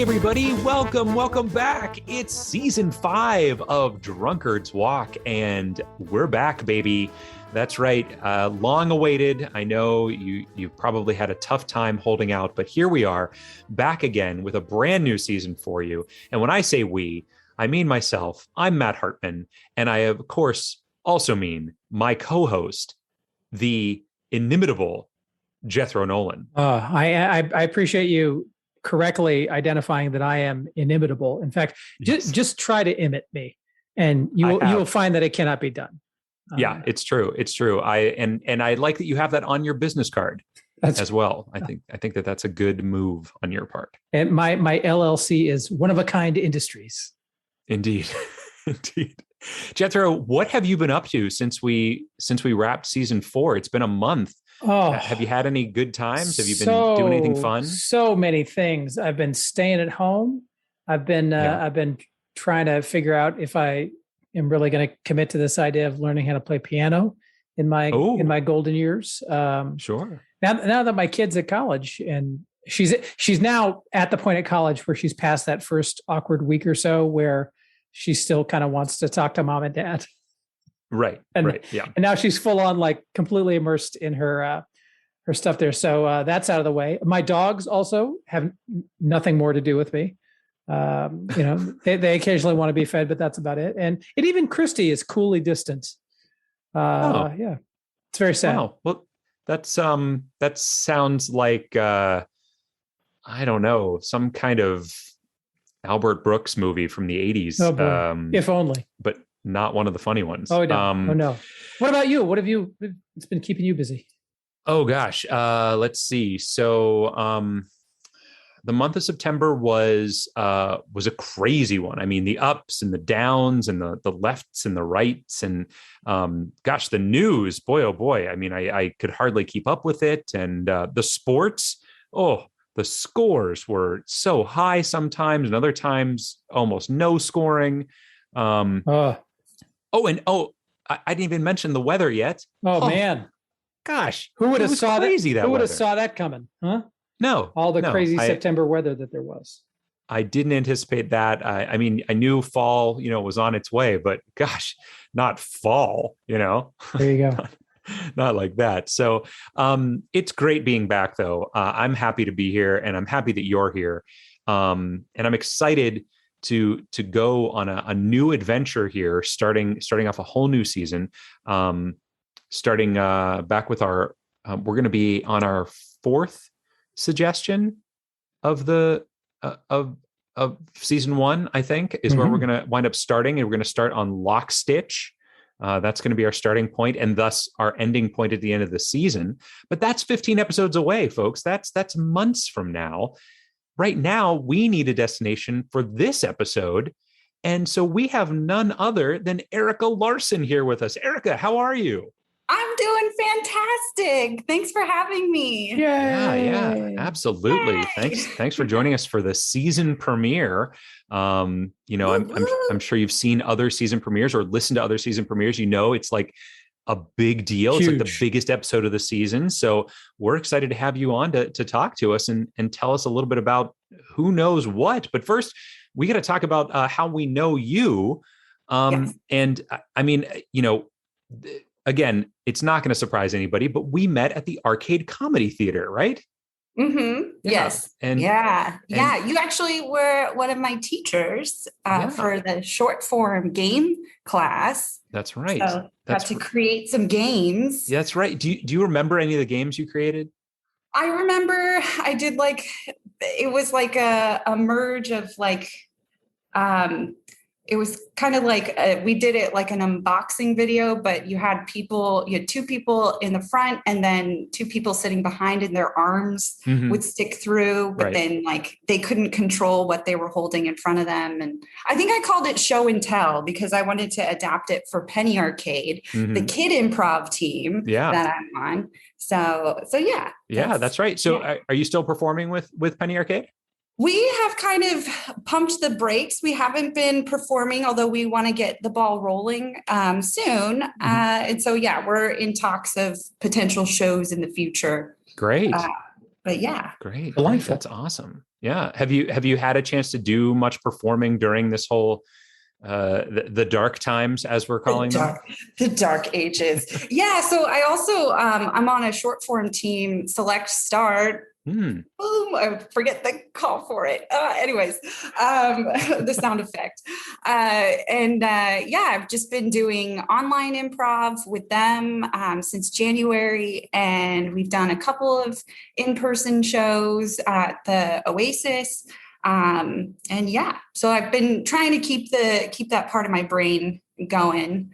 Hey everybody, welcome back. It's season 5 of Drunkard's Walk, and we're back, baby. That's right, long awaited. I know you've probably had a tough time holding out, but here we are, back again with a brand new season for you. And when I say we, I mean myself. I'm Matt Hartman, and I, of course, also mean my co-host, the inimitable Jethro Nolan. I appreciate you correctly identifying that I am inimitable. In fact, just try to imit me, and you will find that it cannot be done. Yeah, it's true. It's true. I like that you have that on your business card as well. I think that's a good move on your part. And my LLC is One of a Kind Industries. Indeed. Indeed. Jethro, what have you been up to since we wrapped season 4? It's been a month. Oh, have you had any good times? Have you been doing anything fun? So many things. I've been staying at home. I've been trying to figure out if I am really going to commit to this idea of learning how to play piano in my golden years. Sure. Now that my kid's at college, and she's now at the point at college where she's past that first awkward week or so where she still kind of wants to talk to mom and dad. Right. Yeah. And now she's full on, like, completely immersed in her stuff there. So that's out of the way. My dogs also have nothing more to do with me. They occasionally want to be fed, but that's about it. And even Christy is coolly distant. Yeah, it's very sad. Wow. Well, that sounds like I don't know, some kind of Albert Brooks movie from the 80s. Oh boy. If only. But not one of the funny ones. Oh no. No. What about you? What have you? It's been keeping you busy. Oh gosh. Let's see. So the month of September was a crazy one. I mean, the ups and the downs and the lefts and the rights, and gosh, the news, boy, oh boy. I mean, I could hardly keep up with it. And the sports, the scores were so high sometimes, and other times almost no scoring. I didn't even mention the weather yet. Oh man, gosh, who would have saw crazy that? Who would have saw that coming? Huh? No, all the crazy September weather that there was. I didn't anticipate that. I mean, I knew fall, was on its way, but gosh, not fall. There you go. Not like that. So it's great being back, though. I'm happy to be here, and I'm happy that you're here, and I'm excited to go on a new adventure here, starting off a whole new season, starting back with our we're going to be on our 4th suggestion of the of season 1, I think, is where we're going to wind up starting, and we're going to start on Lockstitch. That's going to be our starting point, and thus our ending point at the end of the season. But that's 15 episodes away, folks. That's months from now. Right now, we need a destination for this episode. And so we have none other than Erica Larson here with us. Erica, how are you? I'm doing fantastic. Thanks for having me. Yeah, absolutely. Yay. Thanks for joining us for the season premiere. I'm sure you've seen other season premieres or listened to other season premieres. It's like a big deal. Huge. It's like the biggest episode of the season. So we're excited to have you on to talk to us and tell us a little bit about who knows what. But first, we got to talk about how we know you. Yes. And I mean, again, it's not going to surprise anybody, but we met at the Arcade Comedy Theater, right? Mm-hmm. Yeah. Yes. You actually were one of my teachers for the short form game class. That's right. So got to create some games. That's right. Do you remember any of the games you created? I remember I did it was like a merge of it was kind of like we did it like an unboxing video, but you had 2 people in the front and then 2 people sitting behind, and their arms would stick through, but then they couldn't control what they were holding in front of them. And I think I called it show and tell because I wanted to adapt it for Penny Arcade, the kid improv team that I'm on. So yeah. Yeah, that's right. So are you still performing with Penny Arcade? We have kind of pumped the brakes. We haven't been performing, although we want to get the ball rolling soon. And so, we're in talks of potential shows in the future. Great. yeah. Great. Delightful. That's awesome. Yeah. Have you had a chance to do much performing during this whole the dark times, as we're calling them? The dark ages. Yeah. So I also I'm on a short form team, Select Start. Boom, I forget the call for it. Anyways, the sound effect. I've just been doing online improv with them since January, and we've done a couple of in-person shows at the Oasis. So I've been trying to keep that part of my brain going,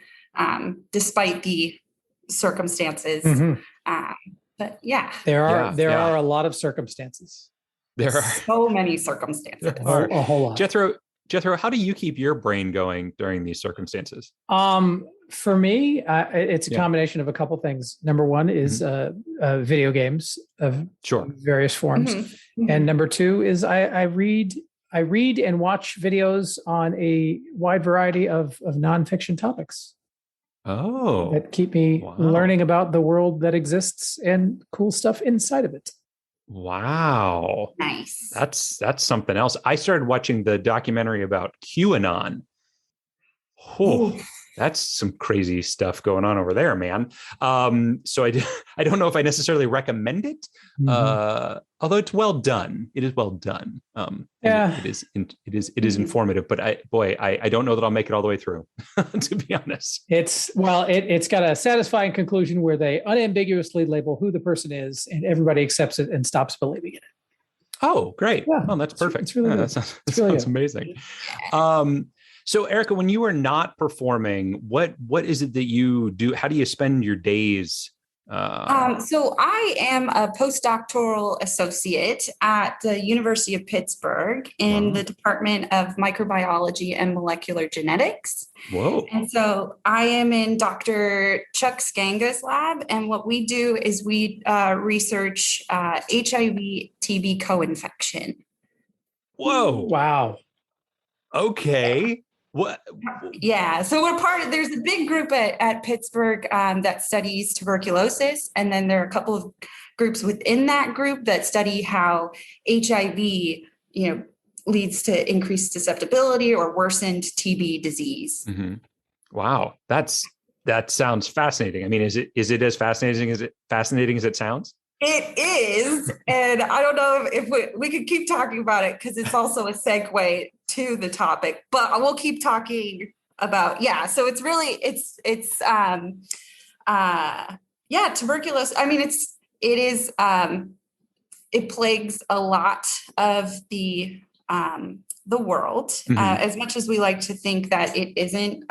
despite the circumstances. But yeah, there are a lot of circumstances. There are so many circumstances. A whole lot. Jethro, how do you keep your brain going during these circumstances? For me, it's a combination of a couple things. Number one is video games of various forms, and number two is I read and watch videos on a wide variety of nonfiction topics. Oh, that keep me learning about the world that exists and cool stuff inside of it. Wow. Nice. That's something else. I started watching the documentary about QAnon. Oh, that's some crazy stuff going on over there, man. So I don't know if I necessarily recommend it, although it's well done. It is well done. It is informative, but I don't know that I'll make it all the way through, to be honest. It's got a satisfying conclusion where they unambiguously label who the person is, and everybody accepts it and stops believing in it. Oh, great. Yeah, oh, that's perfect. It's really good. That sounds amazing. So Erica, when you are not performing, what is it that you do? How do you spend your days? So I am a postdoctoral associate at the University of Pittsburgh in the Department of Microbiology and Molecular Genetics. Whoa. And so I am in Dr. Chuck Skanga's lab. And what we do is we research HIV-TB co-infection. Whoa. Wow. Okay. What? Yeah. So there's a big group at Pittsburgh that studies tuberculosis. And then there are a couple of groups within that group that study how HIV, leads to increased susceptibility or worsened TB disease. Mm-hmm. Wow. That sounds fascinating. I mean, is it as fascinating as it sounds? It is. And I don't know if we could keep talking about it because it's also a segue to the topic, but we'll keep talking about, so it's really, tuberculosis. I mean, it plagues a lot of the world, as much as we like to think that it isn't.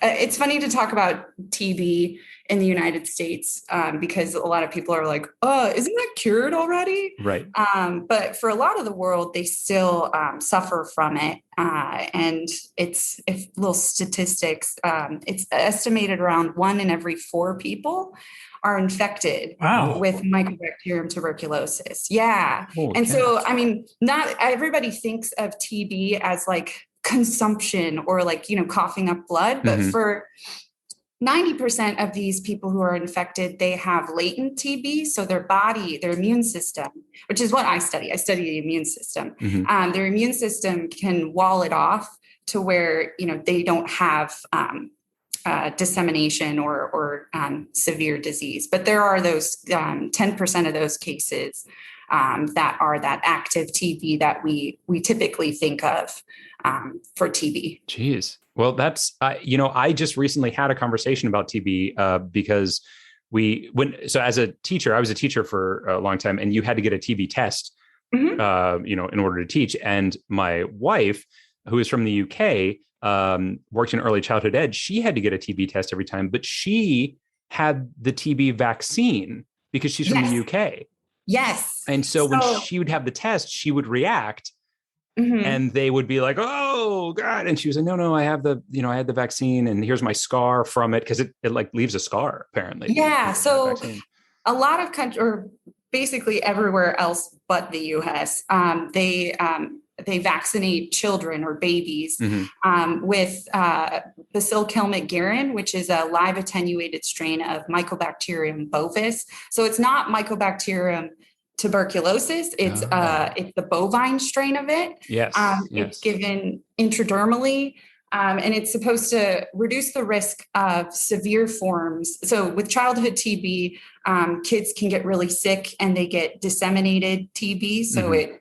It's funny to talk about TB in the United States because a lot of people are like, "Oh, isn't that cured already?" Right. But for a lot of the world, they still suffer from it, and little statistics. It's estimated around 1 in every 4 people are infected with Mycobacterium tuberculosis. Yeah, so I mean, not everybody thinks of TB as like consumption or like coughing up blood, but for 90% of these people who are infected, they have latent TB. So their immune system, which is what I study the immune system. Their immune system can wall it off to where, they don't have dissemination or severe disease. But there are those 10% of those cases that are that active TB that we typically think of for TB. Jeez. Well, that's, I just recently had a conversation about TB because as a teacher, I was a teacher for a long time, and you had to get a TB test, in order to teach. And my wife, who is from the UK, worked in early childhood ed. She had to get a TB test every time, but she had the TB vaccine because she's from the UK. Yes. And so when she would have the test, she would react. And they would be like, "Oh God!" And she was like, "No, I have I had the vaccine, and here's my scar from it because it like leaves a scar apparently." Yeah. So a lot of countries, or basically everywhere else but the U.S., they vaccinate children or babies with Bacillus which is a live attenuated strain of Mycobacterium bovis. So it's not Mycobacterium tuberculosis. It's the bovine strain of it. Yes. It's given intradermally. And it's supposed to reduce the risk of severe forms. So with childhood TB, kids can get really sick and they get disseminated TB. So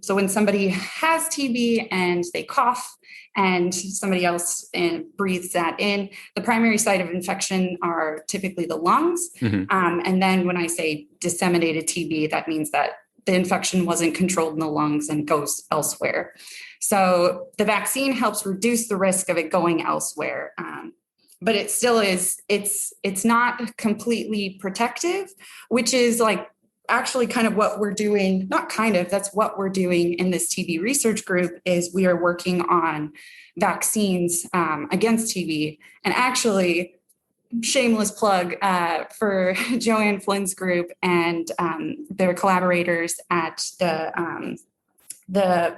so when somebody has TB and they cough and somebody else breathes that in, the primary site of infection are typically the lungs. And then when I say disseminated TB, that means that the infection wasn't controlled in the lungs and goes elsewhere. So the vaccine helps reduce the risk of it going elsewhere. But it still is, it's not completely protective, which is like actually kind of what we're doing, not kind of, that's what we're doing in this TB research group is we are working on vaccines against TB. And actually, shameless plug for Joanne Flynn's group and their collaborators at the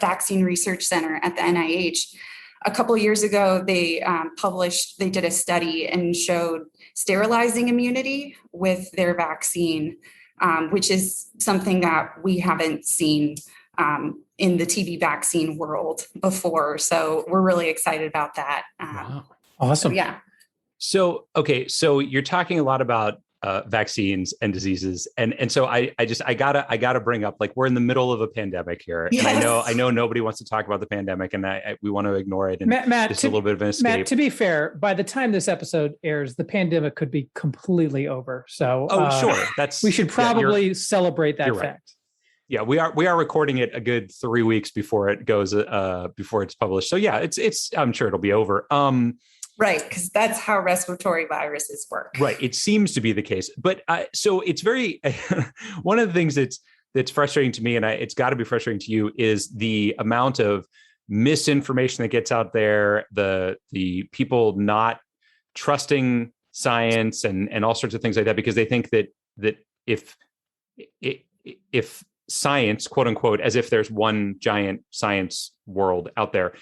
Vaccine Research Center at the NIH. A couple of years ago, they did a study and showed sterilizing immunity with their vaccine, which is something that we haven't seen in the TB vaccine world before. So we're really excited about that. Wow. Awesome. So, yeah. So, okay. So you're talking a lot about vaccines and diseases. And so I gotta bring up, like, we're in the middle of a pandemic here. Yes. And I know nobody wants to talk about the pandemic and we want to ignore it. And Matt, just a little bit of an escape. Matt, to be fair, by the time this episode airs, the pandemic could be completely over. So sure. We should probably celebrate that fact. Right. Yeah, we are recording it a good 3 weeks before it goes before it's published. So yeah, it's I'm sure it'll be over. Right, because that's how respiratory viruses work. Right, it seems to be the case. But so it's very one of the things that's frustrating to me, and it's got to be frustrating to you, is the amount of misinformation that gets out there, the people not trusting science and all sorts of things like that, because they think that if science, quote unquote, as if there's one giant science world out there,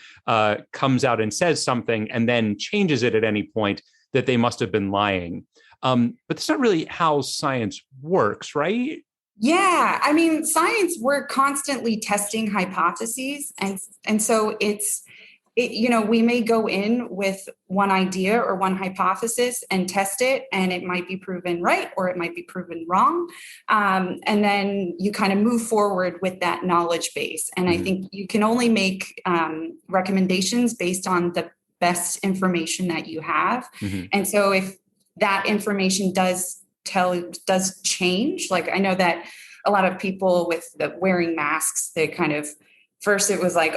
comes out and says something and then changes it at any point, that they must have been lying. But that's not really how science works, right? Yeah. I mean, science, we're constantly testing hypotheses. And so we may go in with one idea or one hypothesis and test it, and it might be proven right or it might be proven wrong. And then you kind of move forward with that knowledge base. And I think you can only make recommendations based on the best information that you have. And so if that information does change, like I know that a lot of people with the wearing masks, they kind of, first it was like,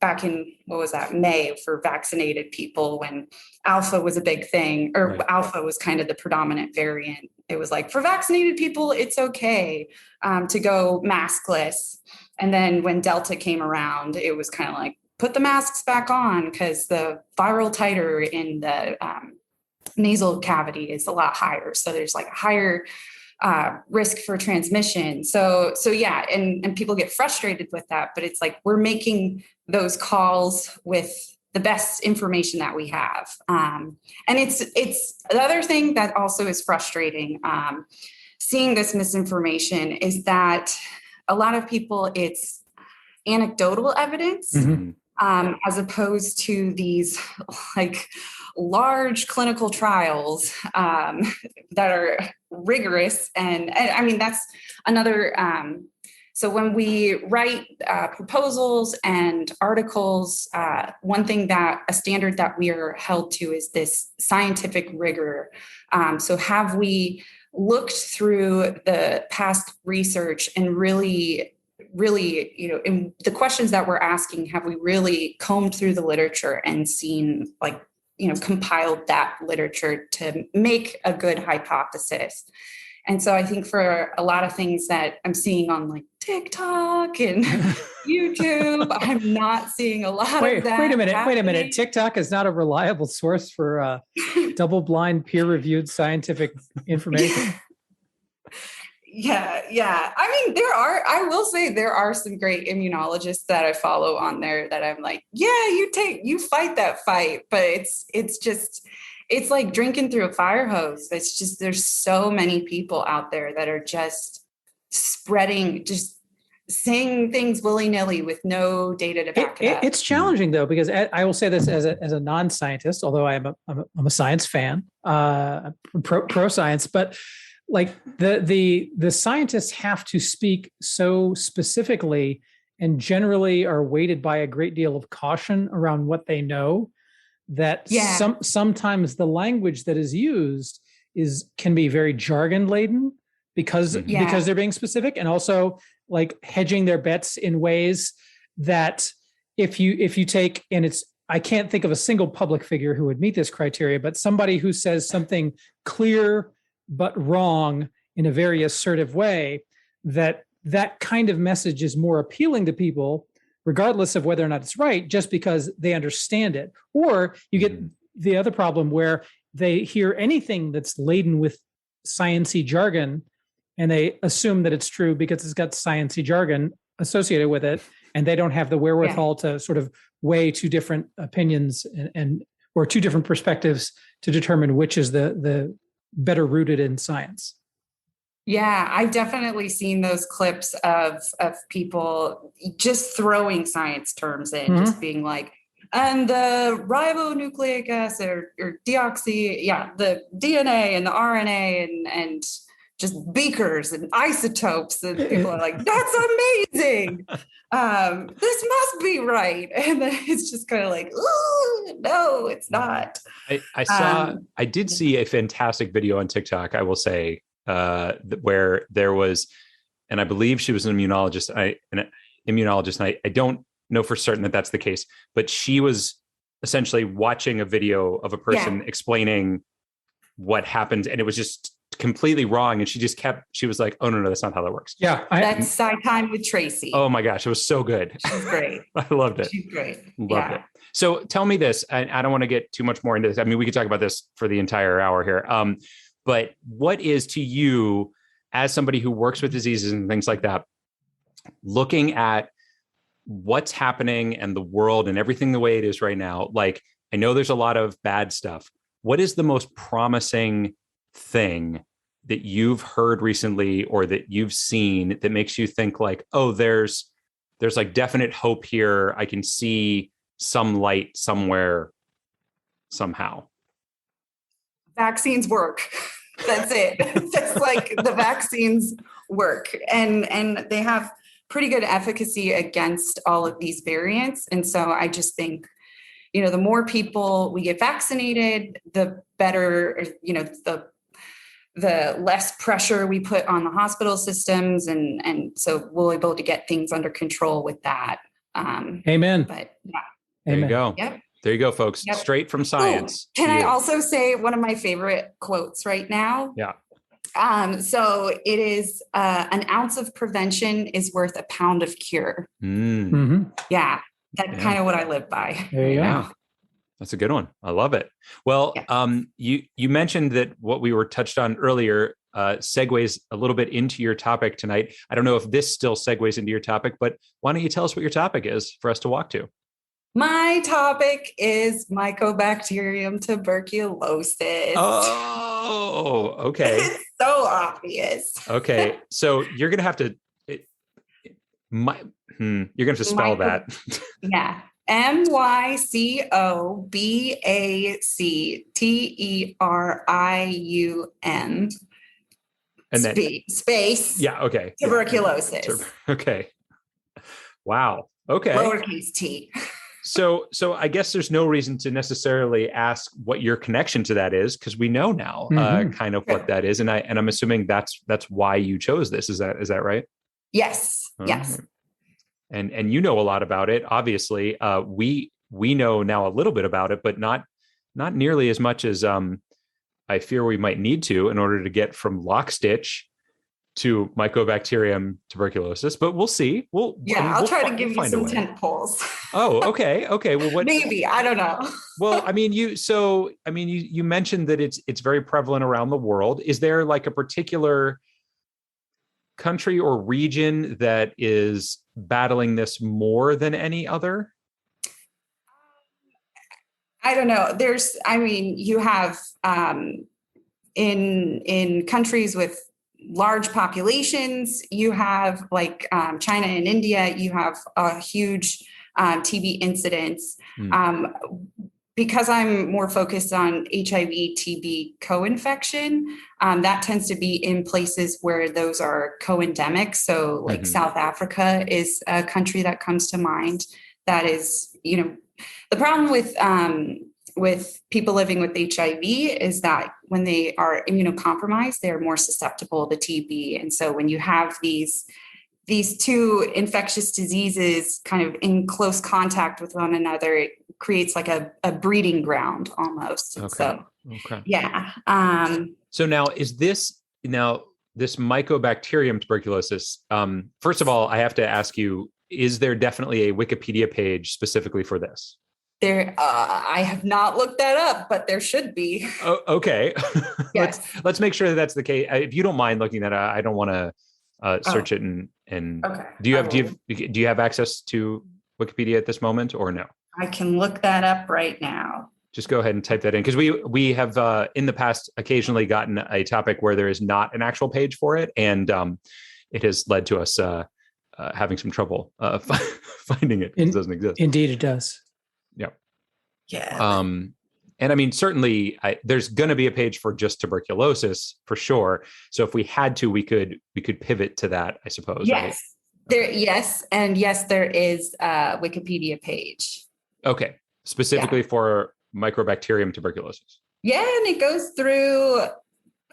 back in, what was that, May, for vaccinated people, when Alpha was a big thing, or right. Alpha was kind of the predominant variant. It was like, for vaccinated people, it's okay to go maskless. And then when Delta came around, it was kind of like, put the masks back on, because the viral titer in the nasal cavity is a lot higher. So there's like a higher risk for transmission. So yeah, and people get frustrated with that, but it's like, we're making those calls with the best information that we have. And it's the other thing that also is frustrating, seeing this misinformation, is that a lot of people, it's anecdotal evidence, as opposed to these like large clinical trials that are rigorous. And I mean, that's another, so when we write proposals and articles, one thing that a standard that we are held to is this scientific rigor. So have we looked through the past research and really, in the questions that we're asking, have we really combed through the literature and seen, like, compiled that literature to make a good hypothesis? And so I think for a lot of things that I'm seeing on like TikTok and YouTube, I'm not seeing a lot of that. Wait a minute. TikTok is not a reliable source for double-blind, peer-reviewed scientific information. Yeah. I mean, I will say there are some great immunologists that I follow on there that I'm like, yeah, you fight that fight, but it's like drinking through a fire hose. It's just, there's so many people out there that are just spreading, just saying things willy-nilly with no data to back it up. It's challenging though, because I will say this as a non-scientist, although I'm a science fan, pro science, but like the scientists have to speak so specifically and generally are weighted by a great deal of caution around what they know, that sometimes the language that is used can be very jargon laden because they're being specific, and also like hedging their bets in ways that if you take, and I can't think of a single public figure who would meet this criteria, but somebody who says something clear but wrong in a very assertive way, that kind of message is more appealing to people, regardless of whether or not it's right, just because they understand it. Or you get the other problem where they hear anything that's laden with sciencey jargon and they assume that it's true because it's got sciencey jargon associated with it, and they don't have the wherewithal to sort of weigh two different opinions and or two different perspectives to determine which is the better rooted in science. Yeah, I've definitely seen those clips of people just throwing science terms in, just being like, and the ribonucleic acid or deoxy, the DNA and the RNA and just beakers and isotopes, and people are like, that's amazing. This must be right. And then it's just kind of like, ooh, no, it's not. I did see a fantastic video on TikTok, I will say, where there was, and I believe she was an immunologist. I don't know for certain that that's the case, but she was essentially watching a video of a person explaining what happened, and it was just completely wrong. And she was like, oh no, that's not how that works. Yeah. That's Sci Time with Tracy. Oh my gosh. It was so good. She's great. I loved it. She's great. Loved it. So tell me this, and I don't want to get too much more into this. I mean, we could talk about this for the entire hour here. But what is, to you, as somebody who works with diseases and things like that, looking at what's happening and the world and everything the way it is right now, like, I know there's a lot of bad stuff. What is the most promising thing that you've heard recently or that you've seen that makes you think like, oh, there's like definite hope here. I can see some light somewhere, somehow? Vaccines work. That's it. It's like the vaccines work, and they have pretty good efficacy against all of these variants. And so I just think, the more people we get vaccinated, the better, the less pressure we put on the hospital systems. And so we'll be able to get things under control with that. Amen. But there you go. Yep. There you go, folks. Yep. Straight from science. Can I also say one of my favorite quotes right now? Yeah. So it is, an ounce of prevention is worth a pound of cure. Yeah. That's kind of what I live by. There you go. That's a good one. I love it. Well, you mentioned that what we were touched on earlier segues a little bit into your topic tonight. I don't know if this still segues into your topic, but why don't you tell us what your topic is for us to walk to? My topic is Mycobacterium tuberculosis. Oh, okay. It's so obvious. Okay, so you're gonna have to spell that. Yeah. Mycobacterium. And then space. Yeah. Okay. Tuberculosis. Okay. Wow. Okay. Lowercase t. So I guess there's no reason to necessarily ask what your connection to that is, because we know now kind of what that is, and I'm assuming that's why you chose this. Is that right? Yes. Yes. And you know a lot about it. Obviously, we know now a little bit about it, but not nearly as much as I fear we might need to in order to get from Lockstitch to Mycobacterium tuberculosis. But we'll see. I'll try to give you some tent poles. Oh, okay. Well, what? Maybe, I don't know. Well, you mentioned that it's very prevalent around the world. Is there like a particular country or region that is battling this more than any other? I don't know. You have in countries with large populations. You have like China and India, you have a huge TB incidence. Because I'm more focused on HIV, TB co-infection, that tends to be in places where those are co-endemic. So like South Africa is a country that comes to mind. That is, the problem with people living with HIV is that when they are immunocompromised, they're more susceptible to TB. And so when you have these two infectious diseases kind of in close contact with one another, it creates like a breeding ground almost. Okay. So, yeah. So now this Mycobacterium tuberculosis, first of all, I have to ask you, is there definitely a Wikipedia page specifically for this? There, I have not looked that up, but there should be. Oh, okay. Yes. let's make sure that's the case. If you don't mind looking that up, I don't want to search it and okay. Do you have access to Wikipedia at this moment or no? I can look that up right now. Just go ahead and type that in, because we have in the past occasionally gotten a topic where there is not an actual page for it, and it has led to us having some trouble finding it because it doesn't exist. Indeed, it does. Yeah. And I mean, certainly there's going to be a page for just tuberculosis for sure. So if we had to, we could pivot to that, I suppose. Yes. Right? There is a Wikipedia page. Okay. Specifically for Mycobacterium tuberculosis. Yeah. And it goes through,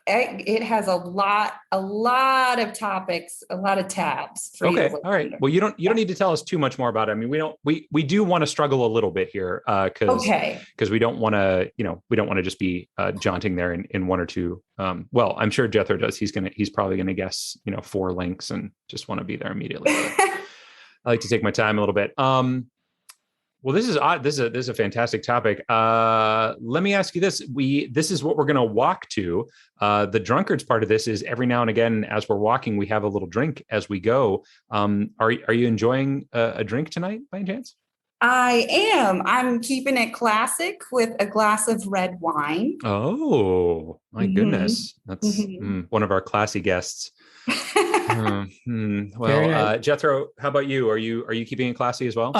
it has a lot of topics, a lot of tabs. For okay. All right. Well, you don't need to tell us too much more about it. I mean, we do want to struggle a little bit here because we don't want to just be jaunting there in one or two. Well, I'm sure Jethro does. He's probably going to guess, 4 links and just want to be there immediately. I like to take my time a little bit. Well, this is odd. This is a fantastic topic. Let me ask you this. This is what we're going to walk to. The drunkards part of this is every now and again, as we're walking, we have a little drink as we go. Are you enjoying a drink tonight by any chance? I am. I'm keeping it classic with a glass of red wine. Oh, my goodness. That's one of our classy guests. Well, nice. Jethro, how about you? Are you keeping it classy as well?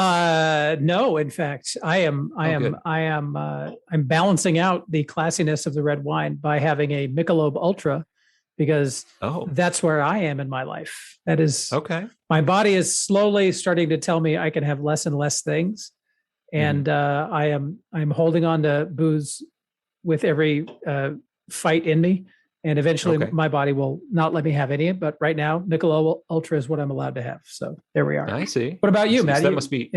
No, in fact, I am. I'm balancing out the classiness of the red wine by having a Michelob Ultra, because that's where I am in my life. That is okay. My body is slowly starting to tell me I can have less and less things, and I'm holding on to booze with every fight in me. And eventually my body will not let me have any, but right now, Michelob Ultra is what I'm allowed to have. So there we are. I see. What about you, Matt? That must be,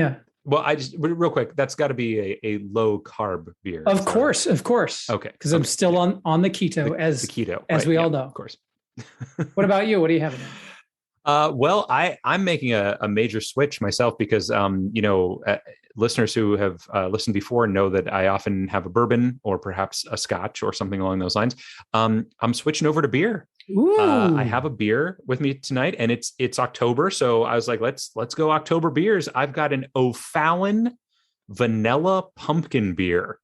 Well, real quick, that's got to be a low carb beer. Of course. Okay. Because I'm still on the keto as we all know. Of course. What about you? What are you having? Well, I'm making a major switch myself because, listeners who have listened before know that I often have a bourbon or perhaps a scotch or something along those lines. I'm switching over to beer. I have a beer with me tonight, and it's October. So I was like, let's go October beers. I've got an O'Fallon vanilla pumpkin beer.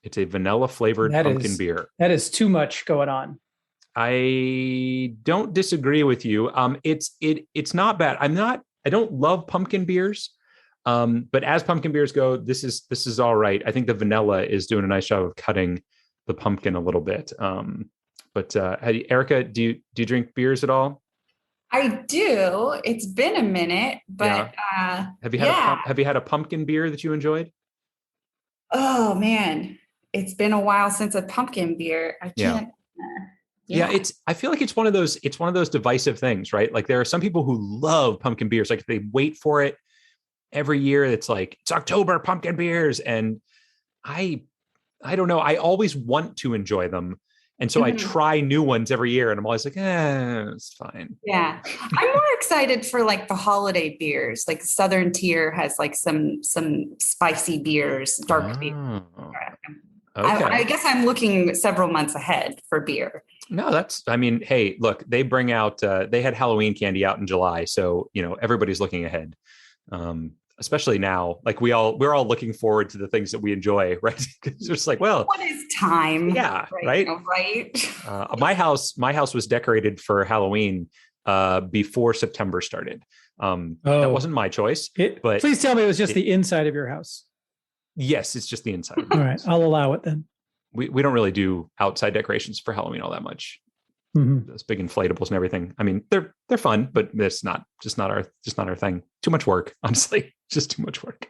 It's a vanilla flavored pumpkin beer. That is too much going on. I don't disagree with you. It's not bad. I don't love pumpkin beers. But as pumpkin beers go, this is all right. I think the vanilla is doing a nice job of cutting the pumpkin a little bit. But Erica, do you drink beers at all? I do. It's been a minute, but have you had a pumpkin beer that you enjoyed? Oh man, it's been a while since a pumpkin beer. I can't. I feel like it's one of those divisive things, right? Like there are some people who love pumpkin beers, like they wait for it every year. It's like, it's October pumpkin beers. And I don't know. I always want to enjoy them. And so I try new ones every year and I'm always like, it's fine. Yeah. I'm more excited for like the holiday beers. Like Southern Tier has like some spicy beers, dark beer. Okay. I guess I'm looking several months ahead for beer. No, hey, look, they bring out, they had Halloween candy out in July. So, everybody's looking ahead. especially now, like we're all looking forward to the things that we enjoy, right? It's just like, well, what is time? Yeah, right. Right. My house was decorated for Halloween before September started. That wasn't my choice. But please tell me it was just the inside of your house. Yes, it's just the inside. All right, I'll allow it then. We don't really do outside decorations for Halloween all that much. Mm-hmm. Those big inflatables and everything. I mean, they're fun, but it's not our thing. Too much work, honestly. Just too much work.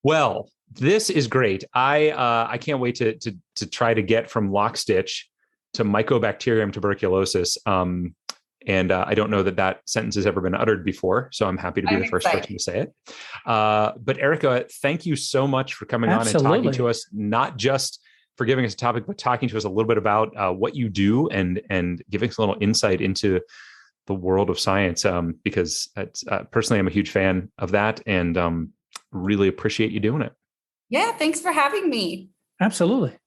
Well, this is great. I can't wait to try to get from Lockstitch to Mycobacterium tuberculosis. And I don't know that sentence has ever been uttered before, so I'm happy to be the first person to say it. But Erica, thank you so much for coming on and talking to us, not just for giving us a topic, but talking to us a little bit about what you do and giving us a little insight into the world of science. Because personally, I'm a huge fan of that and really appreciate you doing it. Yeah, thanks for having me. Absolutely.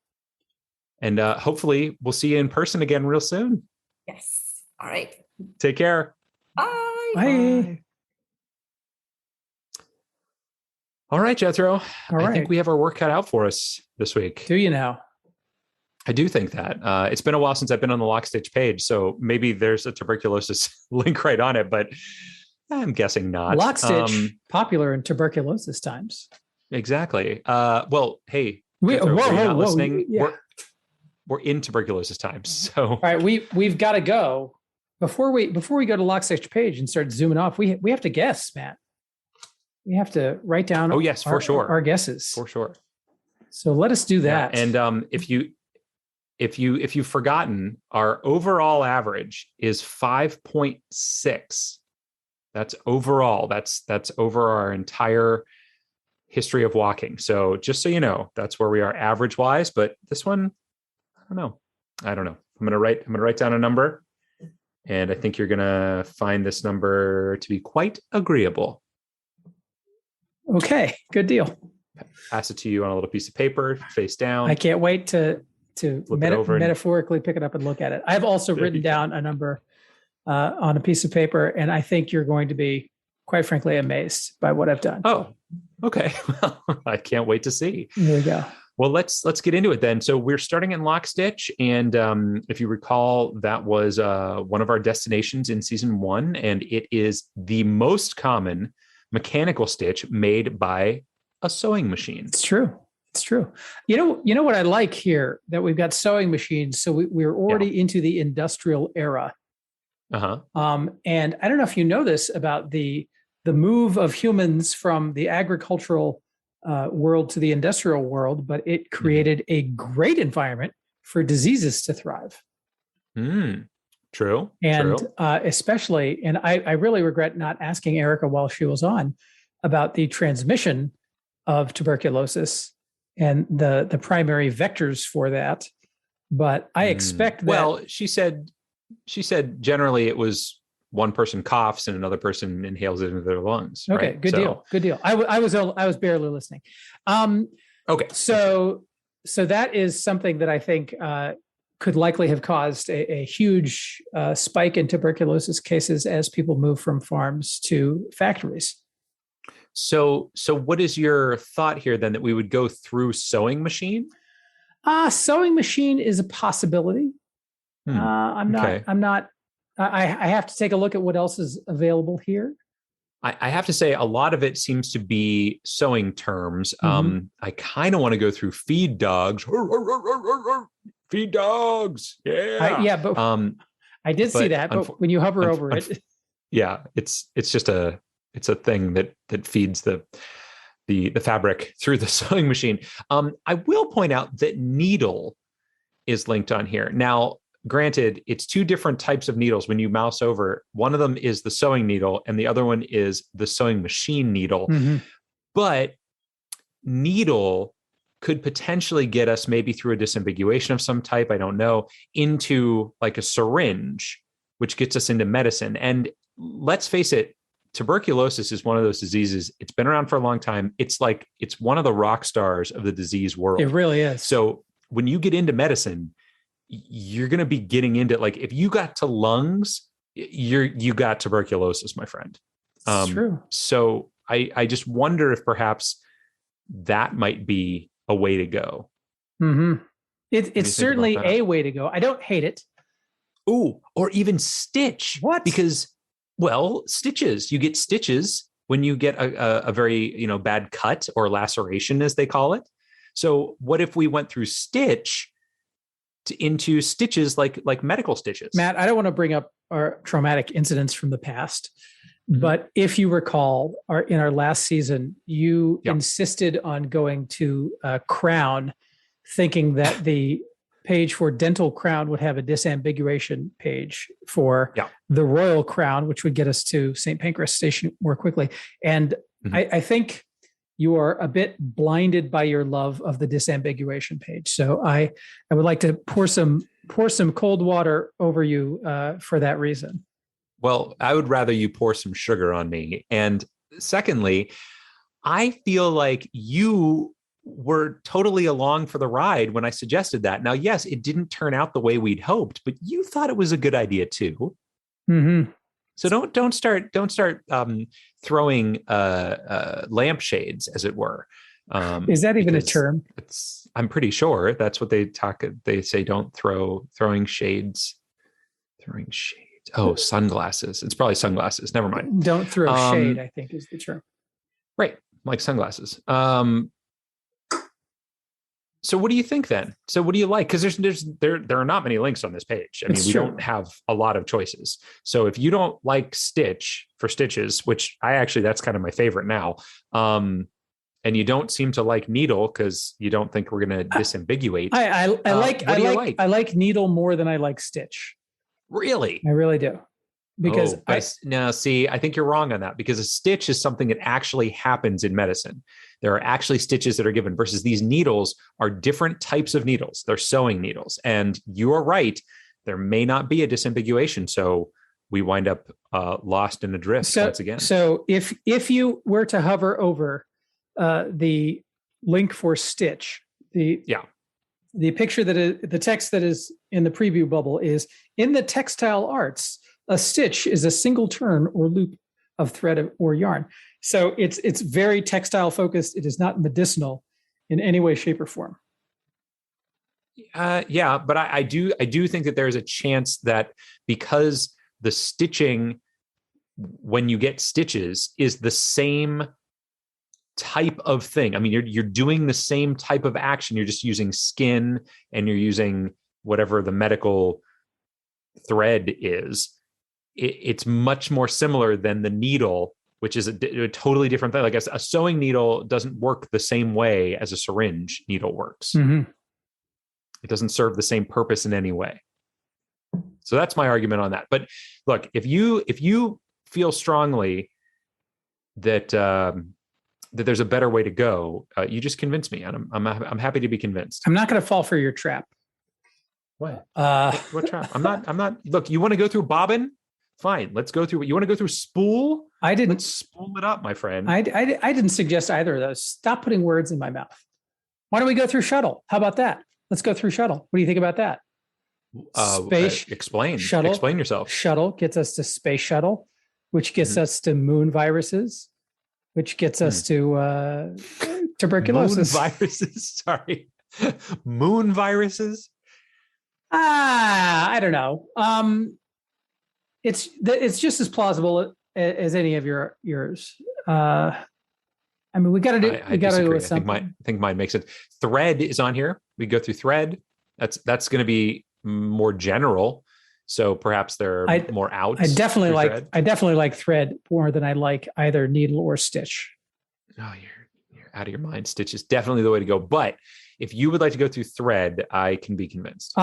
And hopefully we'll see you in person again real soon. Yes. All right. Take care. Bye. Bye. All right, Jethro. All right. I think we have our work cut out for us this week. Do you now? I do think that. It's been a while since I've been on the Lockstitch page, so maybe there's a tuberculosis link right on it, but I'm guessing not. Lockstitch, popular in tuberculosis times. Exactly. Well, hey, Jethro, whoa, listening. Yeah. We're in tuberculosis times, so all right. We've got to go before we go to Lockstitch page and start zooming off. We have to guess, Matt. We have to write down. Oh yes, for sure. Our guesses for sure. So let us do that. Yeah. And if you've forgotten, our overall average is 5.6. That's overall. That's over our entire history of walking. So just so you know, that's where we are average wise. But this one, I don't know. I'm gonna write down a number, and I think you're gonna find this number to be quite agreeable. Okay, good deal. Pass it to you on a little piece of paper, face down. I can't wait to metaphorically pick it up and look at it. I've also written down a number on a piece of paper, and I think you're going to be, quite frankly, amazed by what I've done. Oh, okay. Well, I can't wait to see. There we go. Well, let's get into it then. So we're starting in Lockstitch, and if you recall, that was one of our destinations in season 1, and it is the most common mechanical stitch made by a sewing machine. It's true. It's true. You know what I like here, that we've got sewing machines. So we're already into the industrial era. Uh-huh. And I don't know if you know this about the move of humans from the agricultural world to the industrial world, but it created a great environment for diseases to thrive. True. And especially, and I really regret not asking Erica while she was on about the transmission of tuberculosis and the primary vectors for that. But I expect that. Well, she said generally it was one person coughs and another person inhales it into their lungs. Okay, right? Good deal. I was barely listening. Okay. So that is something that I think could likely have caused a huge spike in tuberculosis cases as people move from farms to factories. So what is your thought here then, that we would go through sewing machine? Sewing machine is a possibility. I have to take a look at what else is available here. I have to say a lot of it seems to be sewing terms. I kind of want to go through feed dogs. Feed dogs. Yeah. But I did see that, but when you hover over it. Yeah, it's just a thing that feeds the fabric through the sewing machine. I will point out that needle is linked on here. Now, granted, it's two different types of needles when you mouse over. One of them is the sewing needle and the other one is the sewing machine needle. But needle could potentially get us, maybe through a disambiguation of some type, I don't know, into like a syringe, which gets us into medicine. And let's face it, tuberculosis is one of those diseases. It's been around for a long time. It's one of the rock stars of the disease world. It really is. So when you get into medicine, you're going to be getting into, like, if you got to lungs, you got tuberculosis, my friend. It's true. So I just wonder if perhaps that might be a way to go. Mm-hmm. It's certainly a way to go. I don't hate it. Ooh, or even stitch. What? Because, well, stitches. You get stitches when you get a very, bad cut or laceration, as they call it. So what if we went through stitch into stitches like medical stitches? Matt, I don't want to bring up our traumatic incidents from the past, but if you recall, in our last season, you insisted on going to Crown, thinking that the page for dental crown would have a disambiguation page for the royal crown, which would get us to St. Pancras Station more quickly. And I think you are a bit blinded by your love of the disambiguation page. So I would like to pour some cold water over you for that reason. Well, I would rather you pour some sugar on me. And secondly, I feel like you were totally along for the ride when I suggested that. Now, yes, it didn't turn out the way we'd hoped, but you thought it was a good idea too. Mm-hmm. So don't start throwing lampshades, as it were. Is that even a term? I'm pretty sure that's what they talk. They say don't throwing shades. Throwing shades. Oh, sunglasses. It's probably sunglasses. Never mind. Don't throw shade, I think is the term. Right, like sunglasses. So what do you think then? So what do you like? Because there are not many links on this page. I mean, we don't have a lot of choices. So if you don't like Stitch for stitches, which that's kind of my favorite now, and you don't seem to like Needle because you don't think we're going to disambiguate. I like Needle more than I like Stitch. Really? I really do. Because I think you're wrong on that, because a stitch is something that actually happens in medicine. There are actually stitches that are given versus these needles are different types of needles. They're sewing needles. And you are right. There may not be a disambiguation. So we wind up lost in adrift once again. So if you were to hover over the link for Stitch, the picture the text that is in the preview bubble is in the textile arts. A stitch is a single turn or loop of thread or yarn. So it's very textile focused. It is not medicinal in any way, shape, or form. But I do think that there's a chance that because the stitching, when you get stitches, is the same type of thing. I mean, you're doing the same type of action. You're just using skin and you're using whatever the medical thread is. It's much more similar than the needle, which is a totally different thing. Like a sewing needle doesn't work the same way as a syringe needle works. Mm-hmm. It doesn't serve the same purpose in any way. So that's my argument on that. But look, if you feel strongly that that there's a better way to go, you just convince me, and I'm happy to be convinced. I'm not going to fall for your trap. What? What trap? I'm not. Look, you want to go through bobbin? Fine, let's go through. You want to go through spool? Let's spool it up, my friend. I didn't suggest either of those. Stop putting words in my mouth. Why don't we go through shuttle? How about that? Let's go through shuttle. What do you think about that? Space explain. Shuttle. Explain yourself. Shuttle gets us to space shuttle, which gets us to moon viruses, which gets us to tuberculosis. Moon viruses. Sorry, moon viruses. I don't know. It's just as plausible as any of yours. I mean, we got to do. We got to do with something. I think mine makes it. Thread is on here. We go through thread. That's going to be more general. So perhaps they're more outs. I definitely like thread more than I like either needle or stitch. Oh, you're out of your mind. Stitch is definitely the way to go. But if you would like to go through thread, I can be convinced.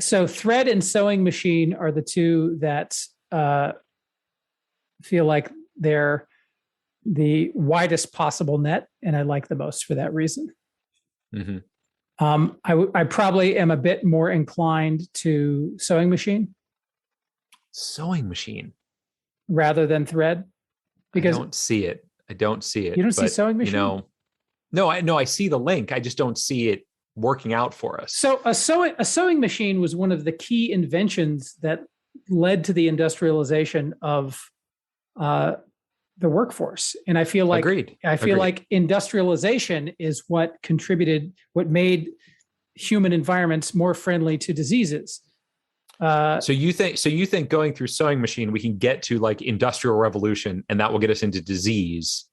So thread and sewing machine are the two that feel like they're the widest possible net, and I like the most for that reason. Mm-hmm. I probably am a bit more inclined to sewing machine. Sewing machine rather than thread, because I don't see it. You don't see sewing machine? No, I see the link. I just don't see it working out for us. So a sewing machine was one of the key inventions that led to the industrialization of the workforce. And I feel like Agreed. like industrialization is what made human environments more friendly to diseases. So you think going through sewing machine, we can get to like industrial revolution, and that will get us into disease,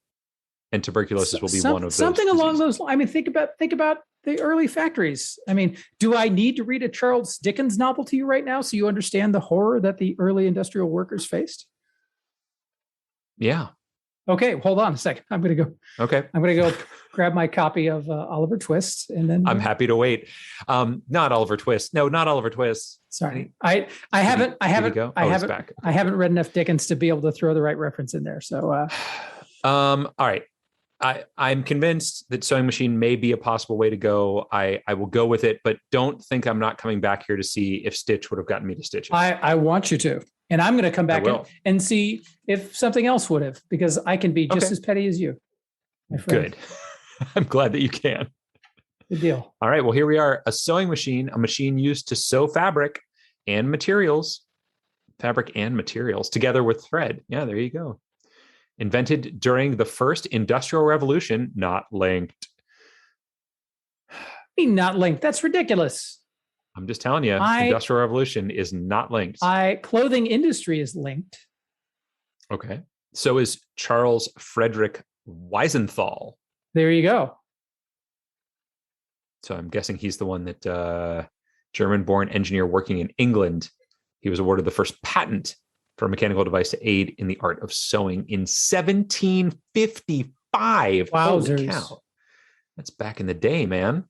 and tuberculosis will be one of those. Something along those lines. I mean, think about the early factories. I mean, do I need to read a Charles Dickens novel to you right now so you understand the horror that the early industrial workers faced? Yeah. Okay, hold on a second. I'm going to go. Okay. I'm going to go grab my copy of Oliver Twist, and then I'm happy to wait. Not Oliver Twist. No, not Oliver Twist. Sorry, I haven't read enough Dickens to be able to throw the right reference in there. So, all right. I'm convinced that sewing machine may be a possible way to go. I will go with it, but don't think I'm not coming back here to see if Stitch would have gotten me to stitch it. I want you to. And I'm going to come back and see if something else would have, because I can be just as petty as you. Good. I'm glad that you can. Good deal. All right. Well, here we are. A sewing machine, a machine used to sew fabric and materials together with thread. Yeah, there you go. Invented during the first Industrial Revolution, not linked. Not linked. That's ridiculous. I'm just telling you, Industrial Revolution is not linked. Clothing industry is linked. Okay. So is Charles Frederick Wiesenthal. There you go. So I'm guessing he's the one that German-born engineer working in England. He was awarded the first patent for a mechanical device to aid in the art of sewing in 1755. Wowzers. Holy cow. That's back in the day, man.